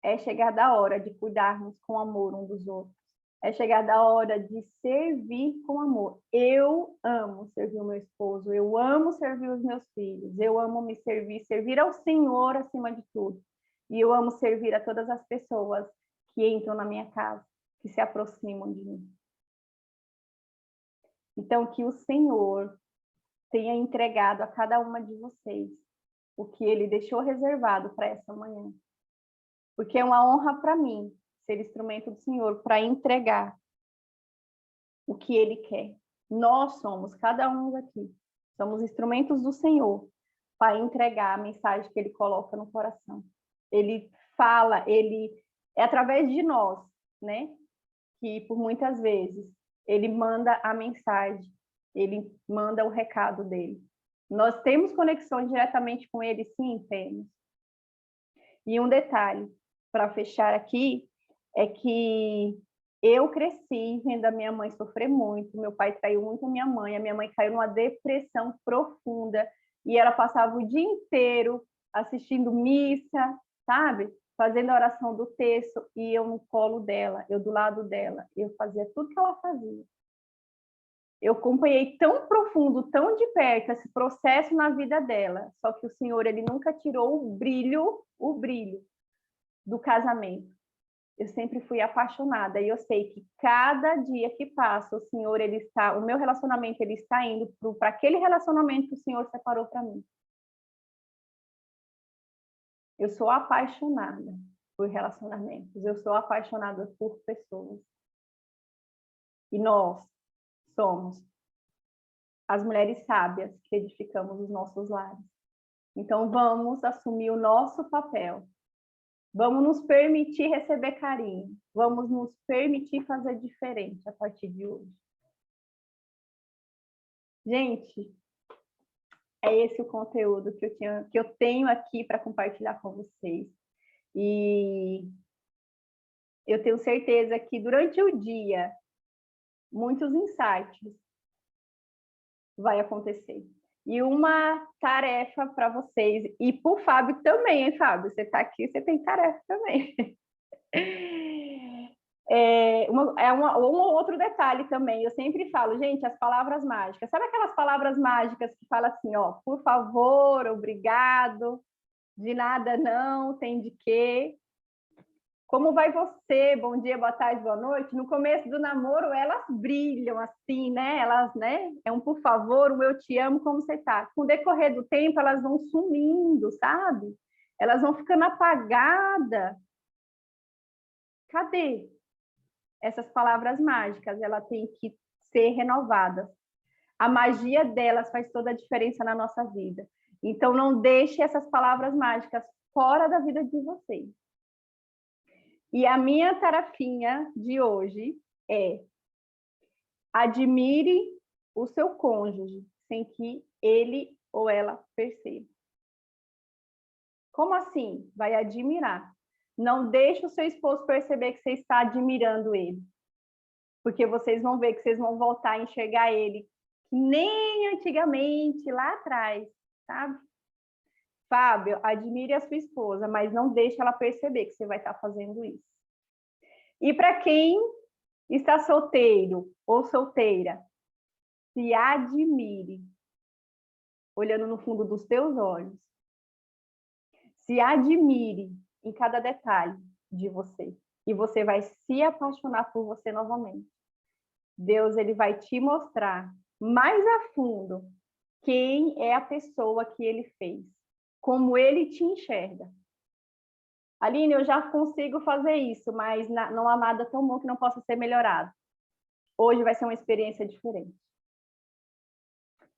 É chegada a hora de cuidarmos com amor um dos outros. É chegada a hora de servir com amor. Eu amo servir o meu esposo, eu amo servir os meus filhos, eu amo me servir ao Senhor acima de tudo. E eu amo servir a todas as pessoas que entram na minha casa, que se aproximam de mim. Então, que o Senhor tenha entregado a cada uma de vocês o que Ele deixou reservado para essa manhã. Porque é uma honra para mim ser instrumento do Senhor para entregar o que Ele quer. Nós somos, cada um aqui, somos instrumentos do Senhor para entregar a mensagem que Ele coloca no coração. Ele fala, é através de nós, né? Que por muitas vezes Ele manda a mensagem, Ele manda o recado dele. Nós temos conexão diretamente com Ele? Sim, temos. E um detalhe, para fechar aqui, é que eu cresci vendo a minha mãe sofrer muito, meu pai traiu muito a minha mãe caiu numa depressão profunda, e ela passava o dia inteiro assistindo missa, sabe? Fazendo a oração do texto, e eu no colo dela, eu do lado dela, eu fazia tudo que ela fazia. Eu acompanhei tão profundo, tão de perto esse processo na vida dela, só que o Senhor, Ele nunca tirou o brilho do casamento. Eu sempre fui apaixonada, e eu sei que cada dia que passa, o Senhor, o meu relacionamento, ele está indo para aquele relacionamento que o Senhor separou para mim. Eu sou apaixonada por relacionamentos, eu sou apaixonada por pessoas. E nós somos as mulheres sábias que edificamos os nossos lares. Então, vamos assumir o nosso papel. Vamos nos permitir receber carinho. Vamos nos permitir fazer diferente a partir de hoje. Gente, é esse o conteúdo que eu tenho aqui para compartilhar com vocês. E eu tenho certeza que durante o dia, muitos insights vai acontecer. E uma tarefa para vocês, e para o Fábio também, hein, Fábio? Você está aqui, você tem tarefa também. Um outro detalhe também, eu sempre falo, gente, as palavras mágicas. Sabe aquelas palavras mágicas que fala assim, ó, por favor, obrigado, de nada não, tem de quê? Como vai você? Bom dia, boa tarde, boa noite. No começo do namoro, elas brilham assim, né? Elas, né? É um por favor, um eu te amo, como você tá? Com o decorrer do tempo, elas vão sumindo, sabe? Elas vão ficando apagadas. Cadê essas palavras mágicas? Elas têm que ser renovadas. A magia delas faz toda a diferença na nossa vida. Então, não deixe essas palavras mágicas fora da vida de vocês. E a minha tarefinha de hoje é: admire o seu cônjuge sem que ele ou ela perceba. Como assim? Vai admirar. Não deixe o seu esposo perceber que você está admirando ele. Porque vocês vão ver que vocês vão voltar a enxergar ele que nem antigamente, lá atrás, sabe? Fábio, admire a sua esposa, mas não deixe ela perceber que você vai estar fazendo isso. E para quem está solteiro ou solteira, se admire, olhando no fundo dos teus olhos. Se admire em cada detalhe de você. E você vai se apaixonar por você novamente. Deus, ele vai te mostrar mais a fundo quem é a pessoa que ele fez, como ele te enxerga. Aline, eu já consigo fazer isso, mas não há nada tão bom que não possa ser melhorado. Hoje vai ser uma experiência diferente.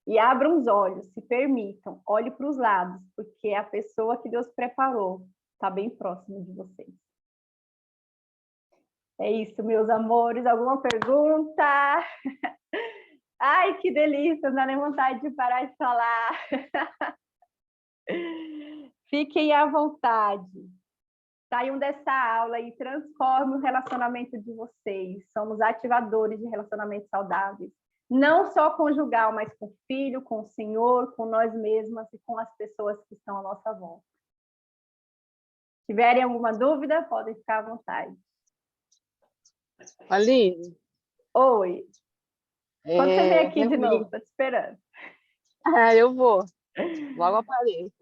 E abram os olhos, se permitam, olhe para os lados, porque a pessoa que Deus preparou está bem próximo de vocês. É isso, meus amores. Alguma pergunta? Ai, que delícia, não dá nem vontade de parar de falar. Fiquem à vontade. Saiam dessa aula e transformem o relacionamento de vocês. Somos ativadores de relacionamentos saudáveis. Não só conjugal, mas com o filho, com o Senhor, com nós mesmas e com as pessoas que estão à nossa volta. Se tiverem alguma dúvida, podem ficar à vontade. Aline. Oi. Quando você vem aqui de novo, estou te esperando. Eu vou. Logo apareço.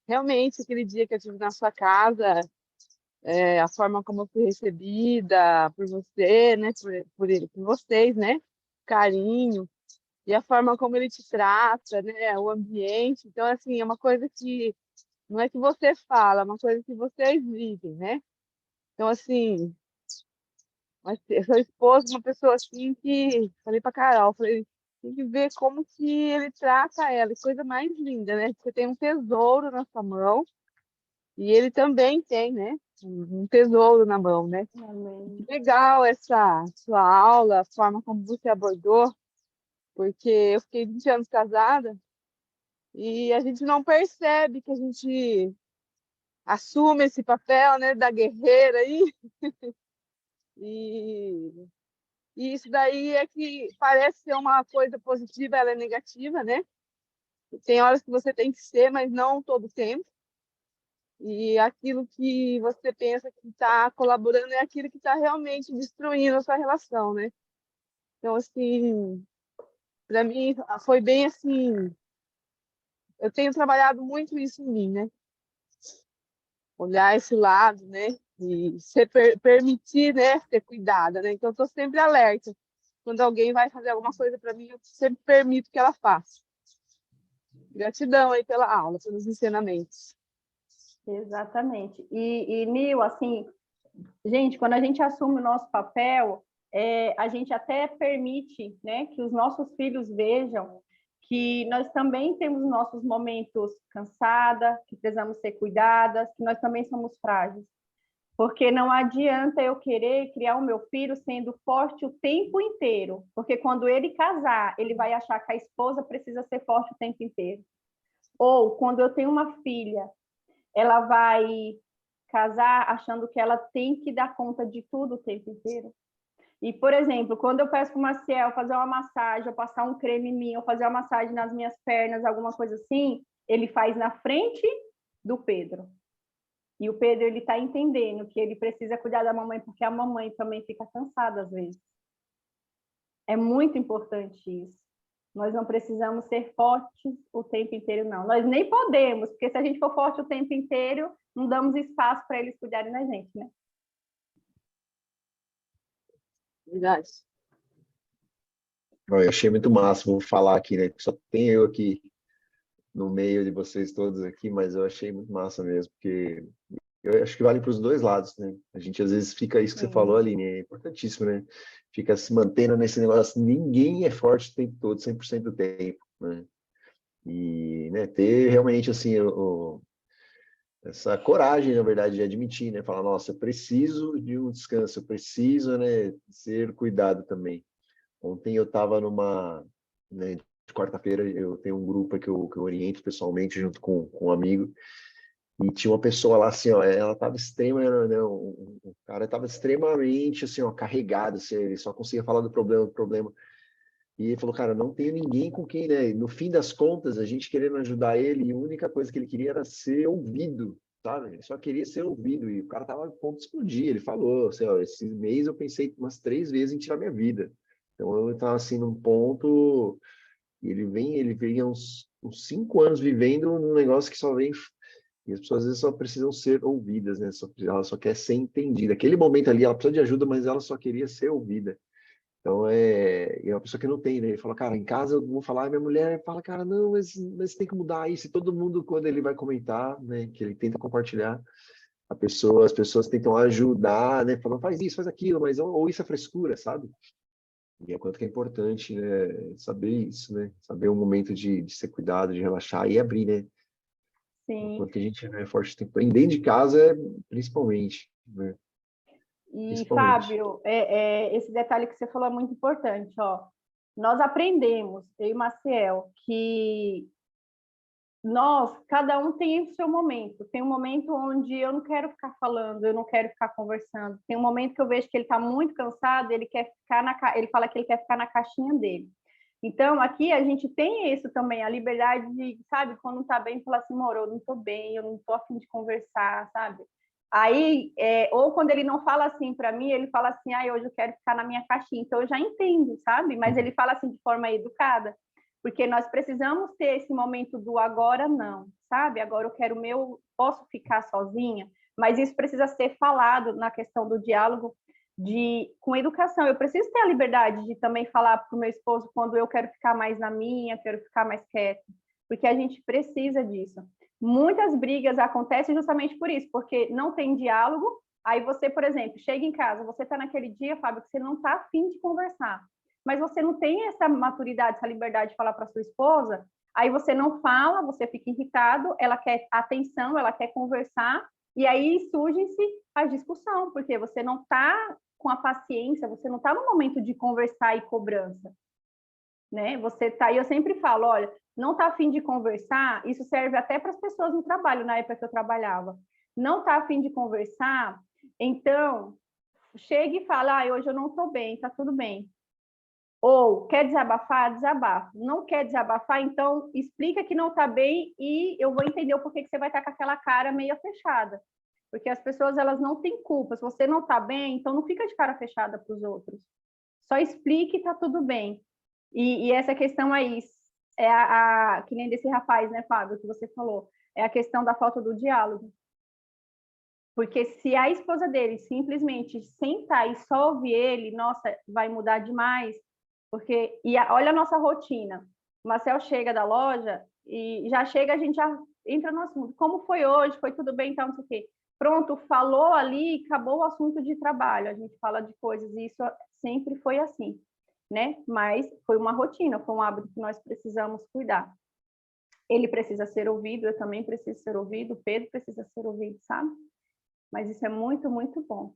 Realmente, aquele dia que eu estive na sua casa, a forma como eu fui recebida por você, né, por vocês, né, carinho, e a forma como ele te trata, né, o ambiente. Então, assim, é uma coisa que não é que você fala, é uma coisa que vocês vivem, né? Então, assim, eu sou esposa de uma pessoa assim que, falei pra Carol, falei, tem que ver como que ele trata ela, que coisa mais linda, né? Você tem um tesouro na sua mão, e ele também tem, né? Um tesouro na mão, né? Amém. Que legal essa sua aula, a forma como você abordou, porque eu fiquei 20 anos casada e a gente não percebe que a gente assume esse papel, né, da guerreira aí. E isso daí é que parece ser uma coisa positiva, ela é negativa, né? Tem horas que você tem que ser, mas não todo o tempo. E aquilo que você pensa que está colaborando é aquilo que está realmente destruindo a sua relação, né? Então, assim, para mim foi bem assim. Eu tenho trabalhado muito isso em mim, né? Olhar esse lado, né? E permitir, né? Ser cuidada, né? Então, eu estou sempre alerta. Quando alguém vai fazer alguma coisa para mim, eu sempre permito que ela faça. Gratidão aí pela aula, pelos ensinamentos. Exatamente. Nil, assim, gente, quando a gente assume o nosso papel, a gente até permite, né, que os nossos filhos vejam que nós também temos nossos momentos cansada, que precisamos ser cuidadas, que nós também somos frágeis. Porque não adianta eu querer criar o meu filho sendo forte o tempo inteiro, porque quando ele casar, ele vai achar que a esposa precisa ser forte o tempo inteiro. Ou quando eu tenho uma filha, ela vai casar achando que ela tem que dar conta de tudo o tempo inteiro. E, por exemplo, quando eu peço para o Maciel fazer uma massagem, ou passar um creme em mim, ou fazer uma massagem nas minhas pernas, alguma coisa assim, ele faz na frente do Pedro. E o Pedro, ele está entendendo que ele precisa cuidar da mamãe, porque a mamãe também fica cansada às vezes. É muito importante isso. Nós não precisamos ser fortes o tempo inteiro, não. Nós nem podemos, porque se a gente for forte o tempo inteiro, não damos espaço para eles cuidarem da gente, né? Verdade. Eu achei muito massa, vou falar aqui, né? Só tem eu aqui no meio de vocês todos aqui, mas eu achei muito massa mesmo, porque eu acho que vale para os dois lados, né? A gente às vezes fica, isso que você falou, Aline, é importantíssimo, né? Fica se mantendo nesse negócio, ninguém é forte o tempo todo, 100% do tempo, né? E, né, ter realmente, assim, essa coragem, na verdade, de admitir, né? Falar, nossa, eu preciso de um descanso, eu preciso, né, ser cuidado também. Ontem eu estava né, de quarta-feira, eu tenho um grupo que eu oriento pessoalmente junto com um amigo, e tinha uma pessoa lá, assim, ó, ela estava né, o cara estava extremamente, assim, ó, carregado, assim, ele só conseguia falar do problema. E ele falou, cara, não tenho ninguém com quem, né? No fim das contas, a gente querendo ajudar ele, e a única coisa que ele queria era ser ouvido, sabe? Ele só queria ser ouvido, e o cara tava a ponto de explodir. Ele falou, assim, ó, esse mês eu pensei umas 3 vezes em tirar minha vida. Então eu estava assim num ponto, e ele vem há uns 5 anos vivendo num negócio que só vem, e as pessoas às vezes só precisam ser ouvidas, né? Ela só quer ser entendida. Aquele momento ali, ela precisa de ajuda, mas ela só queria ser ouvida. Então, é uma pessoa que não tem, né? Ele fala, cara, em casa eu vou falar, e minha mulher fala, cara, não, mas tem que mudar isso. E todo mundo, quando ele vai comentar, né, que ele tenta compartilhar, as pessoas tentam ajudar, né? Falando, faz isso, faz aquilo, mas ou isso é frescura, sabe? E é quanto que é importante, né, saber isso, né? Saber o momento de ser cuidado, de relaxar e abrir, né? Sim. Enquanto que a gente é forte, tem que dentro de casa, principalmente, né? E, Fábio, esse detalhe que você falou é muito importante, ó. Nós aprendemos, eu e Maciel, que cada um tem o seu momento. Tem um momento onde eu não quero ficar falando, eu não quero ficar conversando. Tem um momento que eu vejo que ele está muito cansado, ele fala que ele quer ficar na caixinha dele. Então, aqui a gente tem isso também, a liberdade de, sabe, quando não está bem, falar assim, amor, eu não estou bem, eu não estou a fim de conversar, sabe? Aí, ou quando ele não fala assim para mim, ele fala assim, hoje eu quero ficar na minha caixinha. Então, eu já entendo, sabe? Mas ele fala assim de forma educada, porque nós precisamos ter esse momento do agora não, sabe? Agora eu quero o meu, posso ficar sozinha, mas isso precisa ser falado na questão do diálogo com educação. Eu preciso ter a liberdade de também falar para o meu esposo quando eu quero ficar mais na minha, quero ficar mais quieta, porque a gente precisa disso. Muitas brigas acontecem justamente por isso, porque não tem diálogo. Aí você, por exemplo, chega em casa, você está naquele dia, Fábio, que você não está afim de conversar, mas você não tem essa maturidade, essa liberdade de falar para sua esposa, aí você não fala, você fica irritado, ela quer atenção, ela quer conversar, e aí surge-se a discussão, porque você não está com a paciência, você não está no momento de conversar e cobrança, né? Você tá, e eu sempre falo, olha, não está a fim de conversar, isso serve até para as pessoas no trabalho, na época que eu trabalhava. Não está a fim de conversar, então chega e fala, hoje eu não estou bem, está tudo bem. Ou quer desabafar, desabafa. Não quer desabafar, então explica que não está bem e eu vou entender o porquê que você vai estar com aquela cara meio fechada. Porque as pessoas, elas não têm culpa. Se você não está bem, então não fica de cara fechada para os outros. Só explique e está tudo bem. E essa questão aí, que nem desse rapaz, né, Fábio, que você falou, é a questão da falta do diálogo. Porque se a esposa dele simplesmente sentar e só ouvir ele, nossa, vai mudar demais. Porque, olha a nossa rotina. O Marcel chega da loja e já chega, a gente já entra no assunto. Como foi hoje? Foi tudo bem? Então, não sei o quê. Pronto, falou ali, acabou o assunto de trabalho. A gente fala de coisas e isso sempre foi assim, né? Mas foi uma rotina, foi um hábito que nós precisamos cuidar. Ele precisa ser ouvido, eu também preciso ser ouvido, o Pedro precisa ser ouvido, sabe? Mas isso é muito, muito bom.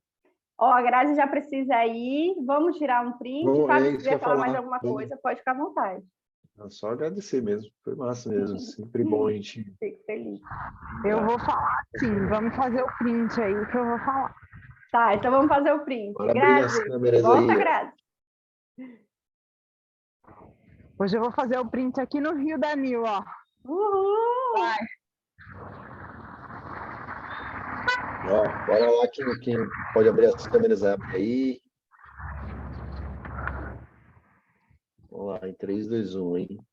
A Grazi já precisa ir. Vamos tirar um print. Bom, Sabe, se quiser falar mais alguma coisa, pode ficar à vontade. Só agradecer mesmo. Foi massa mesmo. Sempre bom a gente... Fico feliz. Eu vou falar sim. Vamos fazer o print aí que eu vou falar. Tá, então vamos fazer o print. Bora abrir as Grazi, câmeras volta, aí, ó. Grazi. Hoje eu vou fazer o print aqui no Rio da Nil, ó. Uhul! Ó, bora lá, quem pode abrir as câmeras, abre aí. Vamos lá, em 3, 2, 1, hein?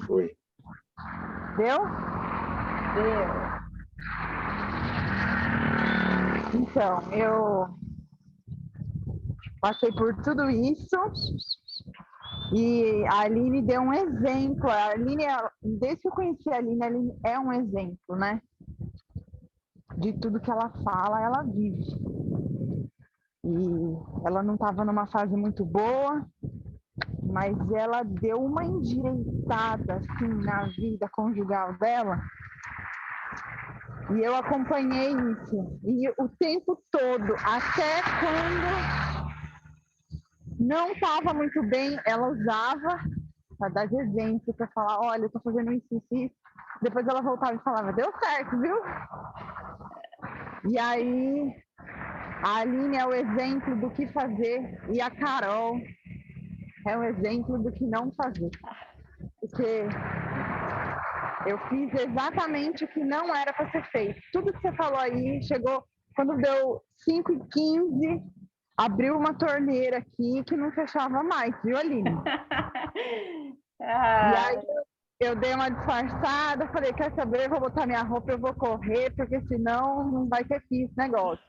Foi. Deu? Deu. Então, eu passei por tudo isso e a Aline deu um exemplo. A Aline, desde que eu conheci a Aline é um exemplo, né? De tudo que ela fala, ela vive. E ela não estava numa fase muito boa, mas ela deu uma endireitada assim na vida conjugal dela. E eu acompanhei isso. E o tempo todo, até quando não estava muito bem, ela usava para dar de exemplo, para falar, olha, eu estou fazendo isso, isso. Depois ela voltava e falava, deu certo, viu? E aí, a Aline é o exemplo do que fazer e a Carol é o exemplo do que não fazer. Porque eu fiz exatamente o que não era para ser feito. Tudo que você falou aí, chegou, quando deu 5h15, abriu uma torneira aqui que não fechava mais, viu, Aline? E aí eu dei uma disfarçada, falei, quer saber, eu vou botar minha roupa, eu vou correr, porque senão não vai ter fim esse negócio.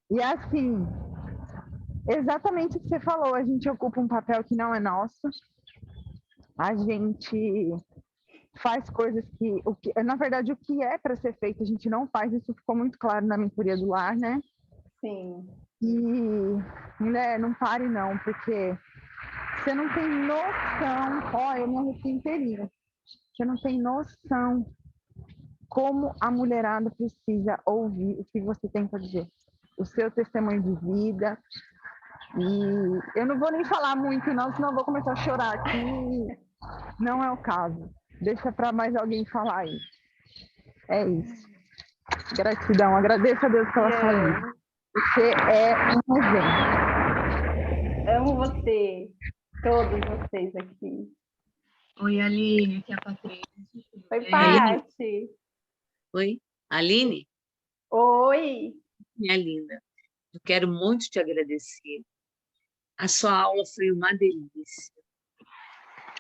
E assim, exatamente o que você falou, a gente ocupa um papel que não é nosso, a gente faz coisas na verdade, o que é para ser feito, a gente não faz, isso ficou muito claro na mentoria do lar, né? Sim. E, mulher, não pare não, porque você não tem noção, eu me arrepio inteirinha, você não tem noção como a mulherada precisa ouvir o que você tem para dizer, o seu testemunho de vida. E eu não vou nem falar muito não, senão eu vou começar a chorar aqui, não é o caso. Deixa para mais alguém falar aí. É isso. Gratidão. Agradeço a Deus pela sua vida. Você é um exemplo. Amo você. Todos vocês aqui. Oi, Aline, aqui é a Patrícia. Oi, Aline? Paty. Oi, Aline, Oi. minha linda. Eu quero muito te agradecer. A sua aula foi uma delícia.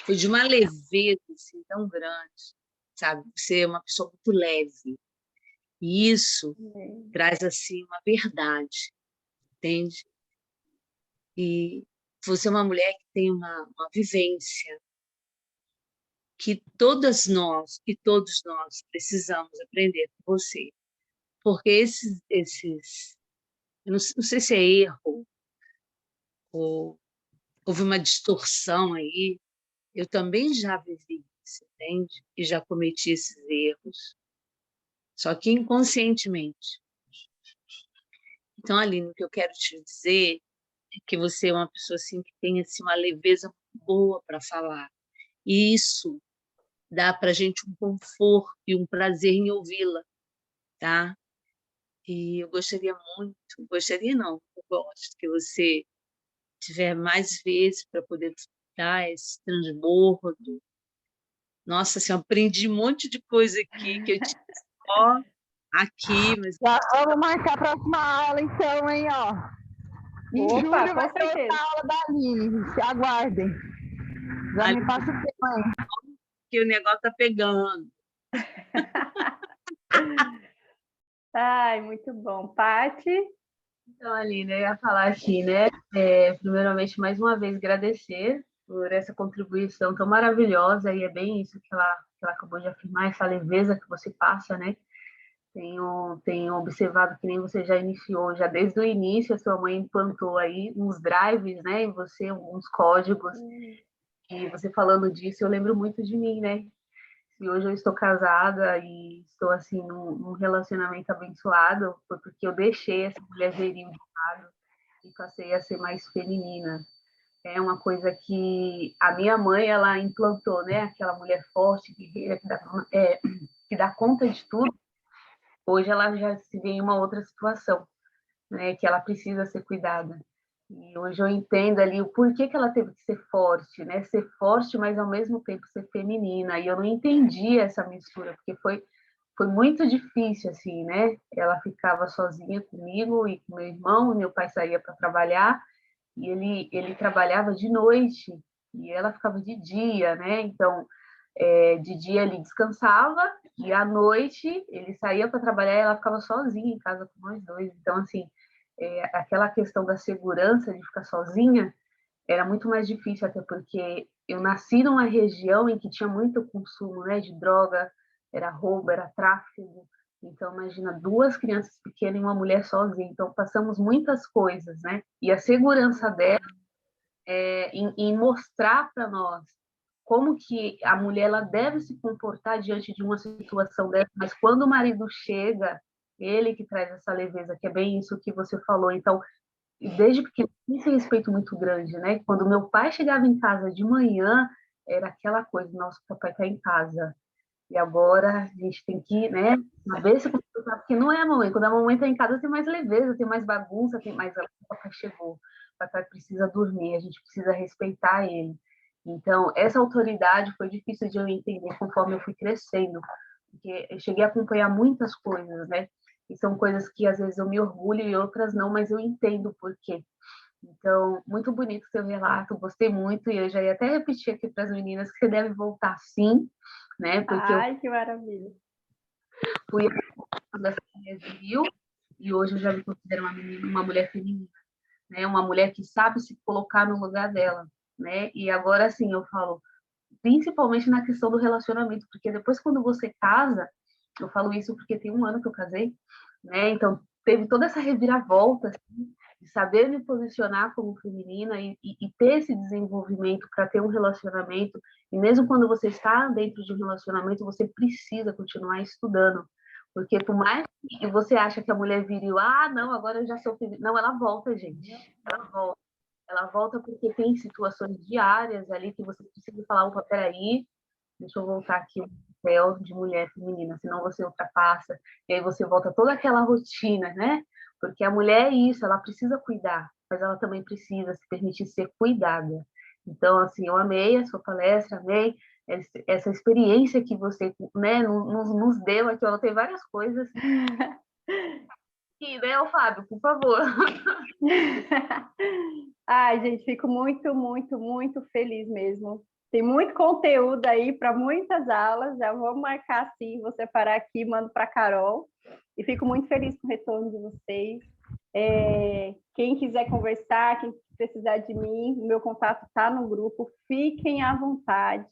Foi de uma leveza assim, tão grande, sabe? Você é uma pessoa muito leve. E isso traz assim uma verdade, entende? E você é uma mulher que tem uma vivência que todas nós e todos nós precisamos aprender com você. Porque eu não sei se é erro ou houve uma distorção aí, eu também já vivi isso, entende? E já cometi esses erros, só que inconscientemente. Então, Aline, o que eu quero te dizer é que você é uma pessoa assim, que tem assim, uma leveza boa para falar. E isso dá para a gente um conforto e um prazer em ouvi-la, tá? E eu gostaria não, eu gosto que você tiver mais vezes para poder dar esse transbordo. Nossa, assim, eu aprendi um monte de coisa aqui que eu tinha só aqui, mas Já vamos marcar a próxima aula, então, hein, ó. Em Opa, julho com vai ter outra certeza. aula da Aline. Se aguardem. Já Ali- me passa o tema aí. que o negócio tá pegando. Ai, muito bom. Paty? Então, Aline, eu ia falar aqui, né? Primeiramente, mais uma vez, agradecer por essa contribuição tão maravilhosa, e é bem isso que ela acabou de afirmar, essa leveza que você passa, né? Tenho observado que nem você já iniciou, já desde o início, a sua mãe implantou aí uns drives, né? Em você, uns códigos, e você falando disso, eu lembro muito de mim, né? Se hoje eu estou casada e estou assim num relacionamento abençoado, foi porque eu deixei essa mulher viril de lado e passei a ser mais feminina. é uma coisa que a minha mãe, ela implantou, né? Aquela mulher forte, guerreira, que dá conta de tudo. Hoje ela já se vê em uma outra situação, né? Que ela precisa ser cuidada. E hoje eu entendo ali o porquê que ela teve que ser forte, né? Ser forte, mas ao mesmo tempo ser feminina. E eu não entendi essa mistura, porque foi muito difícil, assim, né? Ela ficava sozinha comigo e com meu irmão, meu pai saía para trabalhar, e ele trabalhava de noite, e ela ficava de dia, né? Então, de dia ele descansava, e à noite ele saía para trabalhar e ela ficava sozinha em casa com nós dois. Então, assim, aquela questão da segurança de ficar sozinha era muito mais difícil, até porque eu nasci numa região em que tinha muito consumo, né, de droga, era roubo, era tráfico. Então, imagina, duas crianças pequenas e uma mulher sozinha. Então, passamos muitas coisas, né? E a segurança dela em mostrar para nós como que a mulher ela deve se comportar diante de uma situação dessa, mas quando o marido chega, ele que traz essa leveza, que é bem isso que você falou. Então, desde pequeno, esse respeito muito grande, né? Quando meu pai chegava em casa de manhã, era aquela coisa, nosso papai está em casa. E agora a gente tem que, né, saber se comportar, porque não é a mamãe. Quando a mamãe está em casa, tem mais leveza, tem mais bagunça, tem mais. O papai chegou, o papai precisa dormir, a gente precisa respeitar ele. Então, essa autoridade foi difícil de eu entender conforme eu fui crescendo, porque eu cheguei a acompanhar muitas coisas, né? E são coisas que às vezes eu me orgulho e outras não, mas eu entendo o porquê. Então, muito bonito o seu relato, gostei muito, e eu já ia até repetir aqui para as meninas que você deve voltar sim, né? Porque eu Ai, que maravilha. fui da família civil e hoje eu já me considero uma mulher feminina, né? Uma mulher que sabe se colocar no lugar dela, né? E agora sim eu falo, principalmente na questão do relacionamento, porque depois quando você casa, eu falo isso porque tem um ano que eu casei, né? Então teve toda essa reviravolta assim, de saber me posicionar como feminina e ter esse desenvolvimento para ter um relacionamento. E mesmo quando você está dentro de um relacionamento, você precisa continuar estudando. Porque por mais que você acha que a mulher viril, não, agora eu já sou feminina. Não, ela volta, gente. Ela volta. Ela volta porque tem situações diárias ali que você precisa falar, opa, peraí, deixa eu voltar aqui o papel de mulher feminina, senão você ultrapassa, e aí você volta toda aquela rotina, né? Porque a mulher é isso, ela precisa cuidar, mas ela também precisa se permitir ser cuidada. Então, assim, eu amei a sua palestra, amei essa experiência que você, né, nos deu aqui. Eu anotei várias coisas. E, né, Fábio, por favor. Ai, gente, fico muito, muito, muito feliz mesmo. Tem muito conteúdo aí para muitas aulas. Já vou marcar sim, vou separar aqui, mando para a Carol. E fico muito feliz com o retorno de vocês. Quem quiser conversar, quem precisar de mim, o meu contato está no grupo. Fiquem à vontade.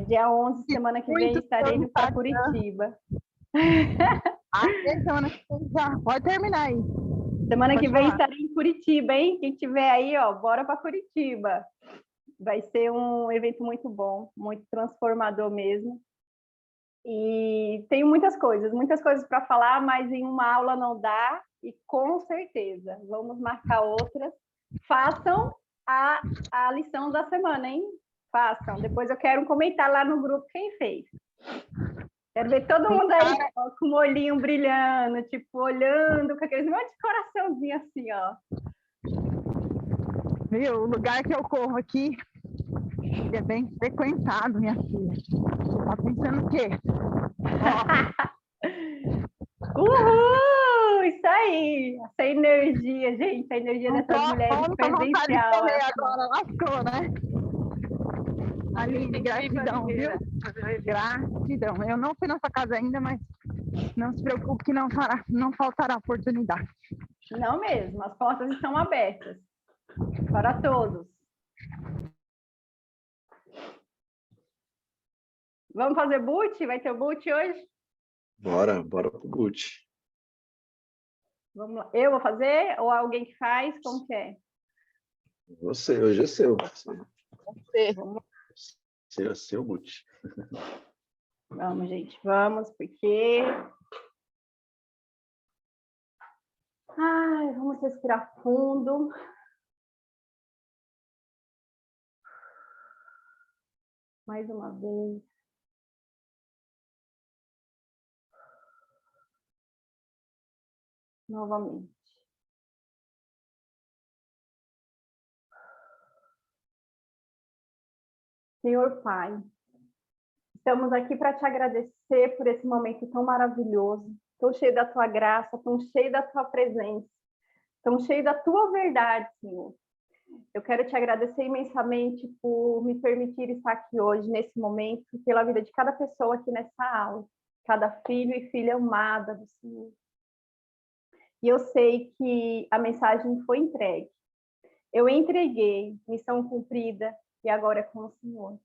Dia 11, semana que vem, estarei indo para Curitiba. Semana que vem já. Pode terminar aí. Semana que vem estarei em Curitiba, hein? Quem tiver aí, ó, bora para Curitiba. Vai ser um evento muito bom, muito transformador mesmo. E tenho muitas coisas para falar, mas em uma aula não dá, e com certeza vamos marcar outras. Façam a lição da semana, hein? Façam. Depois eu quero comentar lá no grupo quem fez. Quero ver todo mundo aí ó, com o olhinho brilhando, tipo, olhando com aqueles monte de coraçãozinho assim, ó. Viu? O lugar que eu corro aqui é bem frequentado, minha filha. Você tá pensando o quê? Uhul! Isso aí! Essa energia, gente, a energia dessas mulheres presencial. Agora lascou, né? Aline, gratidão, viu? Gratidão. Eu não fui na sua casa ainda, mas não se preocupe que não faltará oportunidade. Não mesmo, as portas estão abertas para todos. Vamos fazer boot? Vai ter o boot hoje? Bora pro boot. Vamos lá. Eu vou fazer ou alguém que faz? Como que é? Você, hoje é seu. Vamos. Seu é seu boot. Vamos, gente, vamos, porque... Ai, vamos respirar fundo. Mais uma vez. Novamente. Senhor Pai, estamos aqui para te agradecer por esse momento tão maravilhoso, tão cheio da tua graça, tão cheio da tua presença, tão cheio da tua verdade, Senhor. Eu quero te agradecer imensamente por me permitir estar aqui hoje, nesse momento, pela vida de cada pessoa aqui nessa aula, cada filho e filha amada do Senhor. E eu sei que a mensagem foi entregue. Eu entreguei, missão cumprida, e agora é com o Senhor.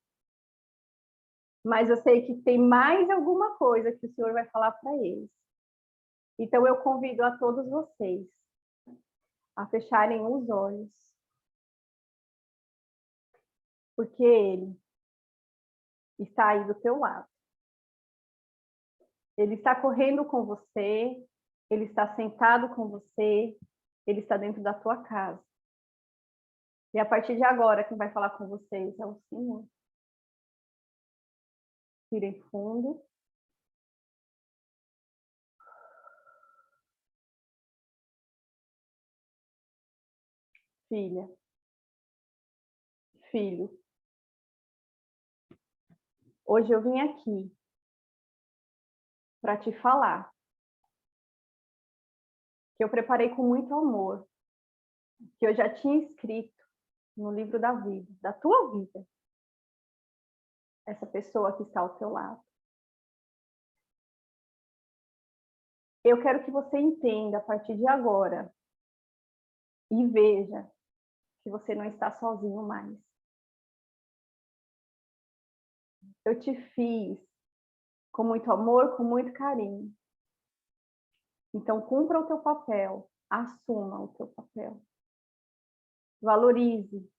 Mas eu sei que tem mais alguma coisa que o Senhor vai falar para eles. Então eu convido a todos vocês a fecharem os olhos. Porque Ele está aí do teu lado. Ele está correndo com você, Ele está sentado com você, Ele está dentro da tua casa. E a partir de agora, quem vai falar com vocês é o Senhor. Respirem fundo. Filha, filho, hoje eu vim aqui para te falar que eu preparei com muito amor, que eu já tinha escrito no livro da vida, da tua vida, essa pessoa que está ao teu lado. Eu quero que você entenda a partir de agora e veja que você não está sozinho mais. Eu te fiz com muito amor, com muito carinho. Então, cumpra o teu papel, assuma o teu papel. Valorize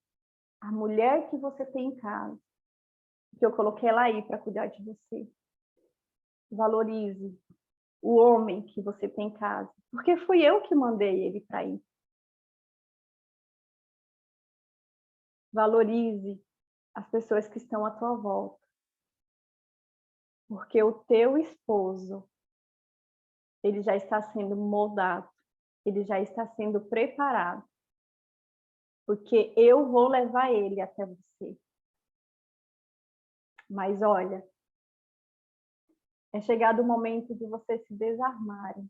a mulher que você tem em casa, que eu coloquei ela aí para cuidar de você. Valorize o homem que você tem em casa, porque fui eu que mandei ele para ir. Valorize as pessoas que estão à tua volta, porque o teu esposo, ele já está sendo moldado, ele já está sendo preparado, porque eu vou levar ele até você. Mas olha, é chegado o momento de vocês se desarmarem.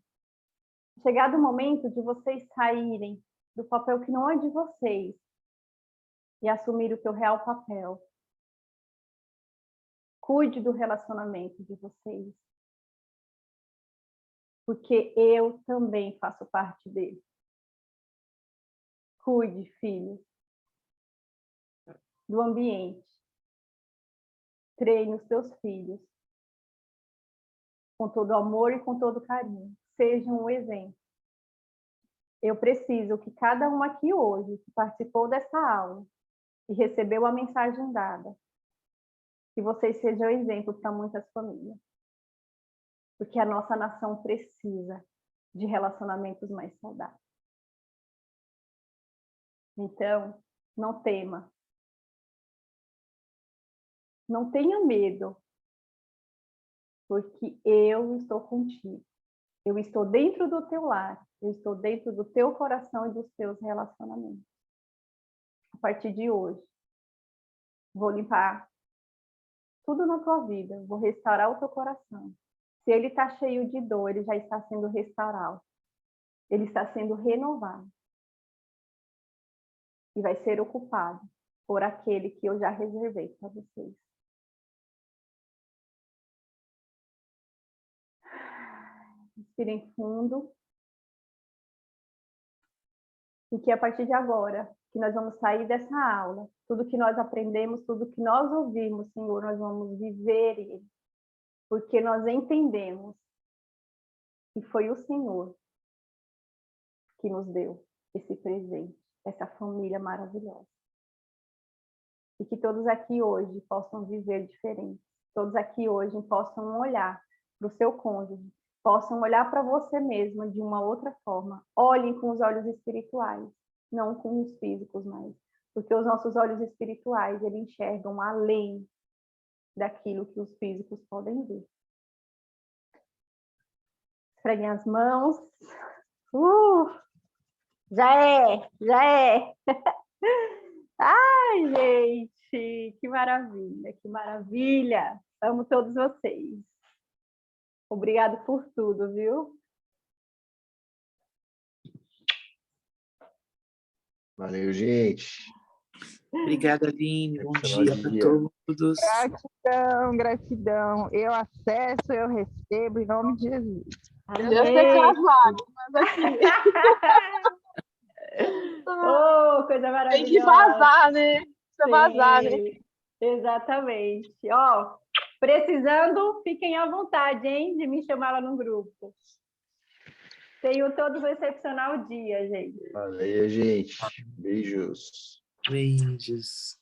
É chegado o momento de vocês saírem do papel que não é de vocês e assumir o teu real papel. Cuide do relacionamento de vocês. Porque eu também faço parte dele. Cuide, filho, do ambiente. Treine os teus filhos com todo amor e com todo carinho. Sejam um exemplo. Eu preciso que cada um aqui hoje, que participou dessa aula e recebeu a mensagem dada, que vocês sejam exemplo para muitas famílias. Porque a nossa nação precisa de relacionamentos mais saudáveis. Então, não tema. Não tenha medo, porque eu estou contigo. Eu estou dentro do teu lar, eu estou dentro do teu coração e dos teus relacionamentos. A partir de hoje, vou limpar tudo na tua vida, vou restaurar o teu coração. Se ele está cheio de dor, ele já está sendo restaurado. Ele está sendo renovado. E vai ser ocupado por aquele que eu já reservei para vocês. Respirem fundo. E que a partir de agora, que nós vamos sair dessa aula, tudo que nós aprendemos, tudo que nós ouvimos, Senhor, nós vamos viver ele. Porque nós entendemos que foi o Senhor que nos deu esse presente, essa família maravilhosa. E que todos aqui hoje possam viver diferente. Todos aqui hoje possam olhar para o seu cônjuge, possam olhar para você mesma de uma outra forma. Olhem com os olhos espirituais, não com os físicos mais. Porque os nossos olhos espirituais, eles enxergam além daquilo que os físicos podem ver. Esfreguem as mãos. Já é, já é. Ai, gente, que maravilha, que maravilha. Amo todos vocês. Obrigado por tudo, viu? Valeu, gente. Obrigada, Aline. Bom Excepcional dia para dia. todos. Gratidão, gratidão. Eu acesso, eu recebo, em nome de Jesus. Deus ter casado, mas assim, Oh, coisa maravilhosa. tem que vazar, né? Precisa vazar, né? Sim, exatamente. Ó, precisando, fiquem à vontade, hein, de me chamar lá no grupo. Tenham todos um excepcional dia, gente. Valeu, gente. Beijos. Beijos.